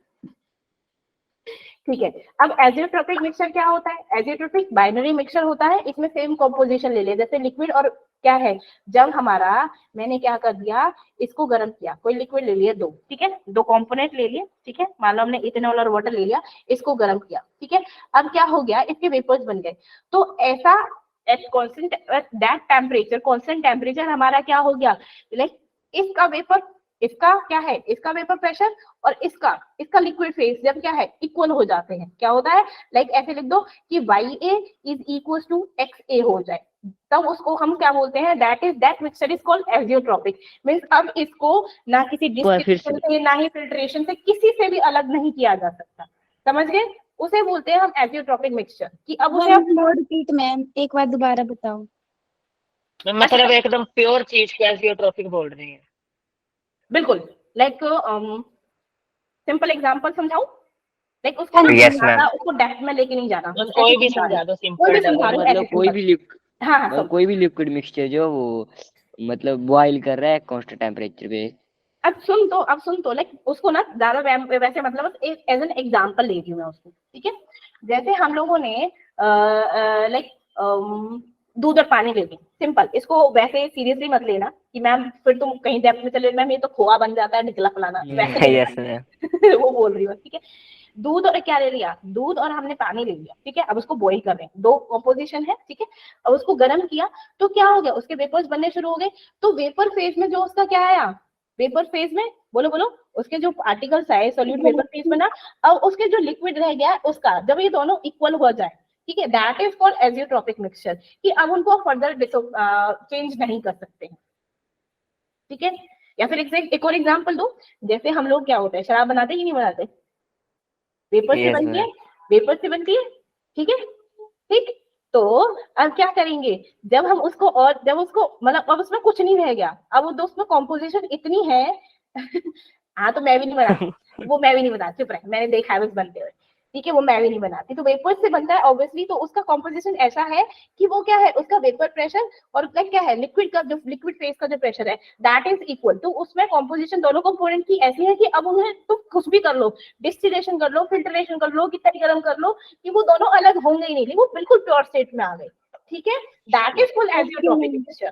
Speaker 2: ठीक है। अब एजियोट्रोपिक मिक्सचर क्या होता है, एजियोट्रोपिक बाइनरी मिक्सचर होता है, इसमें सेम कॉम्पोजिशन ले लिया, जैसे लिक्विड और क्या है, जब हमारा मैंने क्या कर दिया, इसको गर्म किया, कोई लिक्विड ले लिया 2, ठीक है, 2 कंपोनेंट ले लिए, ठीक है, मान लो हमने इथेनॉल और वाटर ले लिया, इसको गर्म किया, ठीक है। अब क्या हो गया, इसके वेपर्स बन गए, तो ऐसा at constant that temperature, constant temperature हमारा क्या हो गया, लाइक इसका वेपर, इसका क्या है, इसका वेपर प्रेशर और इसका लिक्विड फेज जब क्या है इक्वल हो जाते हैं, क्या होता है, लाइक ऐसे लिख दो कि YA is equal to XA हो जाए, तब उसको हम क्या बोलते हैं, that mixture is called azeotropic. Means अब इसको ना किसी डिस्टिलेशन से ना ही फिल्ट्रेशन से किसी से भी अलग नहीं किया जा सकता, समझ गए, उसे बोलते हैं हम एजियोट्रोपिक मिक्सचर। कि अब उसे
Speaker 3: रिपीट मैम, एक बार दोबारा बताओ।
Speaker 5: मतलब एकदम प्योर चीज को एजियोट्रोपिक बोल रहे हैं।
Speaker 2: बिल्कुल, लाइक सिंपल एग्जांपल समझाऊं, लाइक उसको
Speaker 4: Yes,
Speaker 2: ज्यादा
Speaker 4: ma'am.
Speaker 2: उसको डेप्थ में लेके नहीं जाना,
Speaker 5: कोई भी समझा दो, सिंपल
Speaker 6: मतलब कोई भी
Speaker 2: हाँ हाँ
Speaker 6: कोई भी लिक्विड मिक्सचर जो वो मतलब बॉईल कर रहा है कांस्टेंट टेम्परेचर पे।
Speaker 2: अब सुन तो लाइक उसको ना ज्यादा वैसे मतलब एज एन एग्जांपल ले रही हूँ मैं उसको, ठीक है। जैसे हम लोगों ने लाइक दूध और पानी ले ली, सिंपल, इसको वैसे सीरियसली मत लेना कि मैम फिर तुम कहीं डेप्थ में चले, मैम ये तो खोआ बन जाता है निकला फलाना, वैसे
Speaker 4: Yes, ma'am.
Speaker 2: वो बोल रही हूँ, ठीक है। दूध और क्या ले लिया, दूध और हमने पानी ले लिया, ठीक है। अब उसको बॉईल कर रहे हैं, दो कॉम्पोजिशन है, ठीक है। अब उसको गर्म किया तो क्या हो गया, उसके वेपर्स बनने शुरू हो गए। तो वेपर फेज में जो उसका क्या आया, वेपर फेज में बोलो बोलो, उसके जो पार्टिकल्स आए सॉल्यूट वेपर फेज बना। अब उसके जो लिक्विड रह गया उसका, जब ये दोनों इक्वल हो जाए, ठीक है, that is called azeotropic mixture, कि अब उनको फर्दर चेंज नहीं कर सकते हैं, ठीक है। या फिर एक और एग्जांपल दो, जैसे हम लोग क्या होता है, शराब बनाते कि नहीं बनाते, वेपर से
Speaker 4: यस
Speaker 2: बनती है,
Speaker 4: मैम।
Speaker 2: वेपर से बनती है, ठीक है, ठीक। तो अब क्या करेंगे, जब हम उसको, और जब उसको मतलब अब उसमें कुछ नहीं रह गया, अब वो दोस्त में कॉम्पोजिशन इतनी है हाँ तो मैं भी नहीं बनाती, वो मैं भी नहीं बनाती, चुप रहे, मैंने देखा है बस बनते हुए, ठीक है, वो मैं भी नहीं बनाती। तो वेपर से बनता है ऑब्वियसली, तो उसका कॉम्पोजिशन ऐसा है कि वो क्या है, उसका वेपर प्रेशर और उसका क्या है, लिक्विड का जो लिक्विड फेज का जो प्रेशर है दैट इज इक्वल। तो उसमें कॉम्पोजिशन दोनों कंपोनेंट की ऐसी है कि अब उन्हें तुम कुछ भी कर लो, डिस्टिलेशन कर लो, फिल्ट्रेशन कर लो, कितना भी गर्म कर लो, कि वो दोनों अलग होंगे ही नहीं, वो बिल्कुल प्योर स्टेट में आ गए, ठीक है। That is called azeotropic mixture.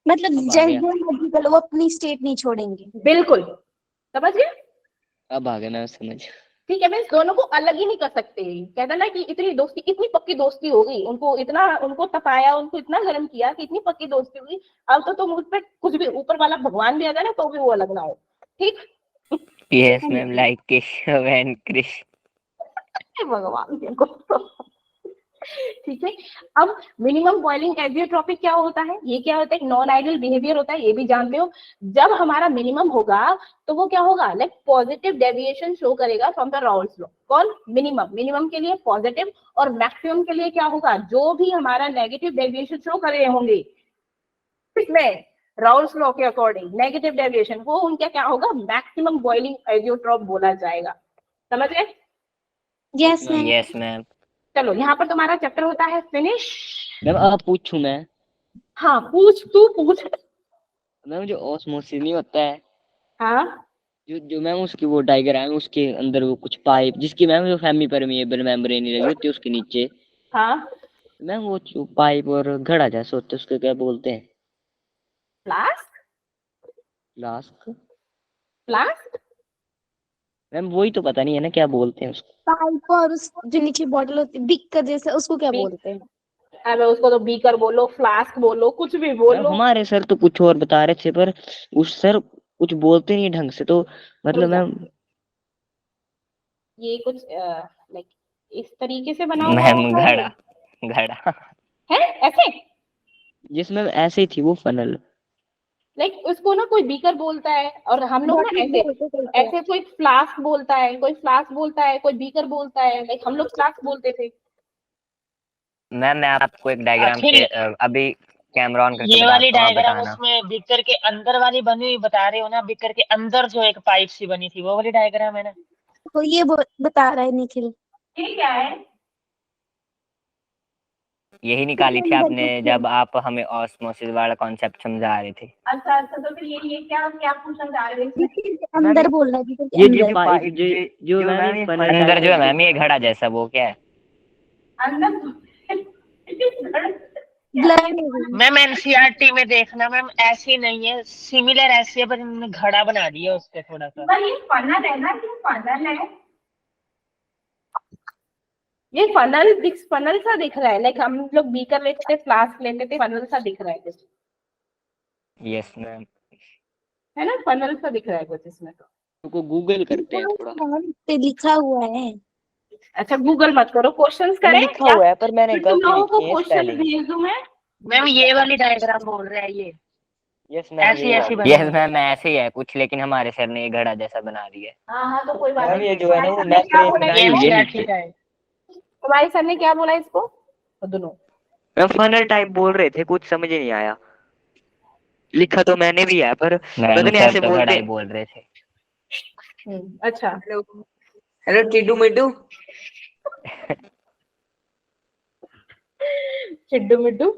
Speaker 3: मतलब
Speaker 6: अब आ
Speaker 3: जैसे
Speaker 6: गया,
Speaker 3: मर्जी कर लो, वो अपनी स्टेट नहीं छोड़ेंगे।
Speaker 2: बिल्कुल, समझ गए,
Speaker 6: अब आ गया मैं समझ।
Speaker 2: ठीक है। मीन्स दोनों को अलग ही नहीं कर सकते, कहता ना कि इतनी दोस्ती, इतनी पक्की दोस्ती हो गई, उनको इतना, उनको तपाया, उनको इतना गर्म किया कि इतनी पक्की दोस्ती हुई, अब तो तुम उस पर कुछ भी, ऊपर वाला भगवान भी आ जाए ना तो भी वो अलग ना हो, ठीक।
Speaker 4: Yes ma'am, like Keshav and Krishna.
Speaker 2: भगवान को ठीक है। अब मिनिमम बॉइलिंग एजियोट्रोपिक क्या होता है, ये क्या होता है, नॉन आइडियल बिहेवियर होता है, ये भी जानते हो। जब हमारा मिनिमम होगा तो वो क्या होगा, लाइक पॉजिटिव डेविएशन शो करेगा फ्रॉम द राउल्स लॉ। कौन, मिनिमम, मिनिमम के लिए पॉजिटिव, और मैक्सिमम के लिए क्या होगा, जो भी हमारा नेगेटिव डेविएशन शो कर रहे होंगे इसमें राउल्स लॉ के अकॉर्डिंग नेगेटिव डेविएशन, वो उनका क्या होगा, मैक्सिमम बॉइलिंग एजियोट्रोप बोला जाएगा, समझ गए।
Speaker 3: Yes ma'am.
Speaker 4: Yes ma'am.
Speaker 2: चलो यहाँ पर तुम्हारा चैप्टर होता है फिनिश।
Speaker 6: मैम अब पूछूं मैं,
Speaker 2: हाँ पूछ, तू पूछ।
Speaker 6: मैम जो ऑस्मोसिस नहीं होता है,
Speaker 2: हाँ
Speaker 6: जो जो मैम उसकी वो डायग्राम है, उसके अंदर वो कुछ पाइप, जिसकी मैम जो सेमी परमिएबल मेम्ब्रेन नहीं लगी होती उसके नीचे,
Speaker 2: हाँ,
Speaker 6: मैम वो जो पाइप और घड़ा जैसा होता है उसको क्या बोलते हैं?
Speaker 2: Flask,
Speaker 6: flask.
Speaker 2: फ्लास्क,
Speaker 6: मैम वही तो पता नहीं है ना क्या बोलते हैं उसको।
Speaker 3: पाइप और उस जो नीचे बॉटल होती है बिकर जैसे, उसको क्या
Speaker 2: बी,
Speaker 3: बोलते हैं?
Speaker 2: अब उसको तो बीकर बोलो, फ्लास्क बोलो, कुछ भी
Speaker 6: मैम
Speaker 2: बोलो।
Speaker 6: हमारे सर तो कुछ और बता रहे थे, पर उस सर कुछ बोलते नहीं ढंग से, तो मतलब
Speaker 2: रुक जा,
Speaker 6: मैम।
Speaker 2: ये कुछ लाइक इस तरीके से बना हुआ
Speaker 4: मैम
Speaker 2: होता
Speaker 4: घड़ा, घड़ा।
Speaker 2: है ऐसे,
Speaker 6: जिस मैम ऐसे ही थी वो फनल।
Speaker 2: लाइक उसको ना कोई बीकर बोलता है, और हम लोग ना
Speaker 3: बॉटल
Speaker 2: ऐसे,
Speaker 3: बोलते हैं।
Speaker 2: ऐसे कोई फ्लास्क बोलता है, कोई फ्लास्क बोलता है, कोई बीकर बोलता है, लाइक हम लोग फ्लास्क बोलते थे।
Speaker 4: मैम मैं आपको एक डायग्राम
Speaker 5: फिर
Speaker 4: से अभी कैमरा ऑन करके
Speaker 5: ये वाली
Speaker 4: बताता हूँ, आप
Speaker 5: डायग्राम
Speaker 4: बताना।
Speaker 5: उसमें बिकर के अंदर वाली बनी हुई बता रहे हो ना, बिकर के अंदर जो एक पाइप सी बनी थी वो वाली डायग्राम है ना।
Speaker 3: तो ये बता रहा है निखिल।
Speaker 2: ये क्या है,
Speaker 4: यही निकाली थी आपने जब आप हमें ऑस्मोसिस वाला कॉन्सेप्ट समझा रहे थे।
Speaker 2: अच्छा अच्छा, तो फिर ये क्या क्या पूछना चाह रहे हो इसमें।
Speaker 3: बिकर के अंदर बोल रहा है, बिकर के
Speaker 6: ये
Speaker 3: अंदर।
Speaker 6: पाइप जो
Speaker 4: जो
Speaker 6: मैम
Speaker 4: मैम
Speaker 6: ये
Speaker 4: ये
Speaker 6: फनल
Speaker 4: अंदर
Speaker 6: टाइप
Speaker 4: जो है
Speaker 6: होती है।
Speaker 4: मैम ये घड़ा जैसा, वो क्या है?
Speaker 2: अंदर
Speaker 3: ब्लड हो गई।
Speaker 5: मैम एनसीईआरटी में देखना मैम, ऐसी नहीं है, सिमिलर ऐसी है, पर इन्होंने घड़ा बना दिया उसके थोड़ा सा।
Speaker 2: पर ये फनल है ना, ये फनल है, ये फनल दिख, फनल सा दिख रहा है, लाइक हम लोग बीकर लेते थे, फ्लास्क लेते थे, फनल सा दिख रहा है कुछ,
Speaker 4: यस मैम।
Speaker 2: है ना, फनल सा दिख रहा है कुछ इसमें तो।
Speaker 6: उसको गूगल करते हैं थोड़ा।
Speaker 3: पे लिखा हुआ है।
Speaker 2: अच्छा गूगल मत करो, क्वेश्चंस
Speaker 6: मैम
Speaker 2: करें
Speaker 6: लिखा
Speaker 2: क्या,
Speaker 6: हुआ है पर मैंने
Speaker 2: फिर तुम
Speaker 6: गलती
Speaker 2: लोगों को
Speaker 6: लिखी है
Speaker 2: क्वेश्चन
Speaker 6: स्पेलिंग।
Speaker 2: भेज दूं मैं।
Speaker 5: मैम ये वाली डायग्राम बोल रहा है ये,
Speaker 6: यस मैम
Speaker 5: ऐसी
Speaker 6: ये
Speaker 5: ऐसी
Speaker 6: वाली।
Speaker 5: बनी
Speaker 4: यस
Speaker 5: हुई है।
Speaker 4: मैम ऐसे ही है कुछ, लेकिन हमारे सर ने ये घड़ा जैसा बना दिया है।
Speaker 2: हाँ हाँ, तो कोई बात
Speaker 6: मैम
Speaker 2: नहीं।
Speaker 6: ये जो है ना वो
Speaker 2: तुम्हारे सर ने क्या
Speaker 6: मेम्ब्रेन
Speaker 2: बोला
Speaker 6: बनाई
Speaker 5: ये
Speaker 6: हुई
Speaker 2: इसको,
Speaker 6: है
Speaker 5: एनसीईआरटी
Speaker 6: नीचे।
Speaker 5: का है।
Speaker 2: तुम्हारे सर ने क्या बोला इसको, तो दोनों।
Speaker 6: मैम फनल टाइप बोल रहे थे, कुछ समझ ही नहीं आया। लिखा तो मैंने भी है पर पता
Speaker 4: मैम
Speaker 6: नहीं
Speaker 4: सर
Speaker 6: ऐसे
Speaker 4: तो घड़ा
Speaker 6: बोलते
Speaker 4: ही
Speaker 6: हैं।
Speaker 4: बोल रहे थे।
Speaker 2: अच्छा,
Speaker 1: हेलो, हेलो टिड्डू मिड्डू।
Speaker 2: चिड्डू मिड्डू,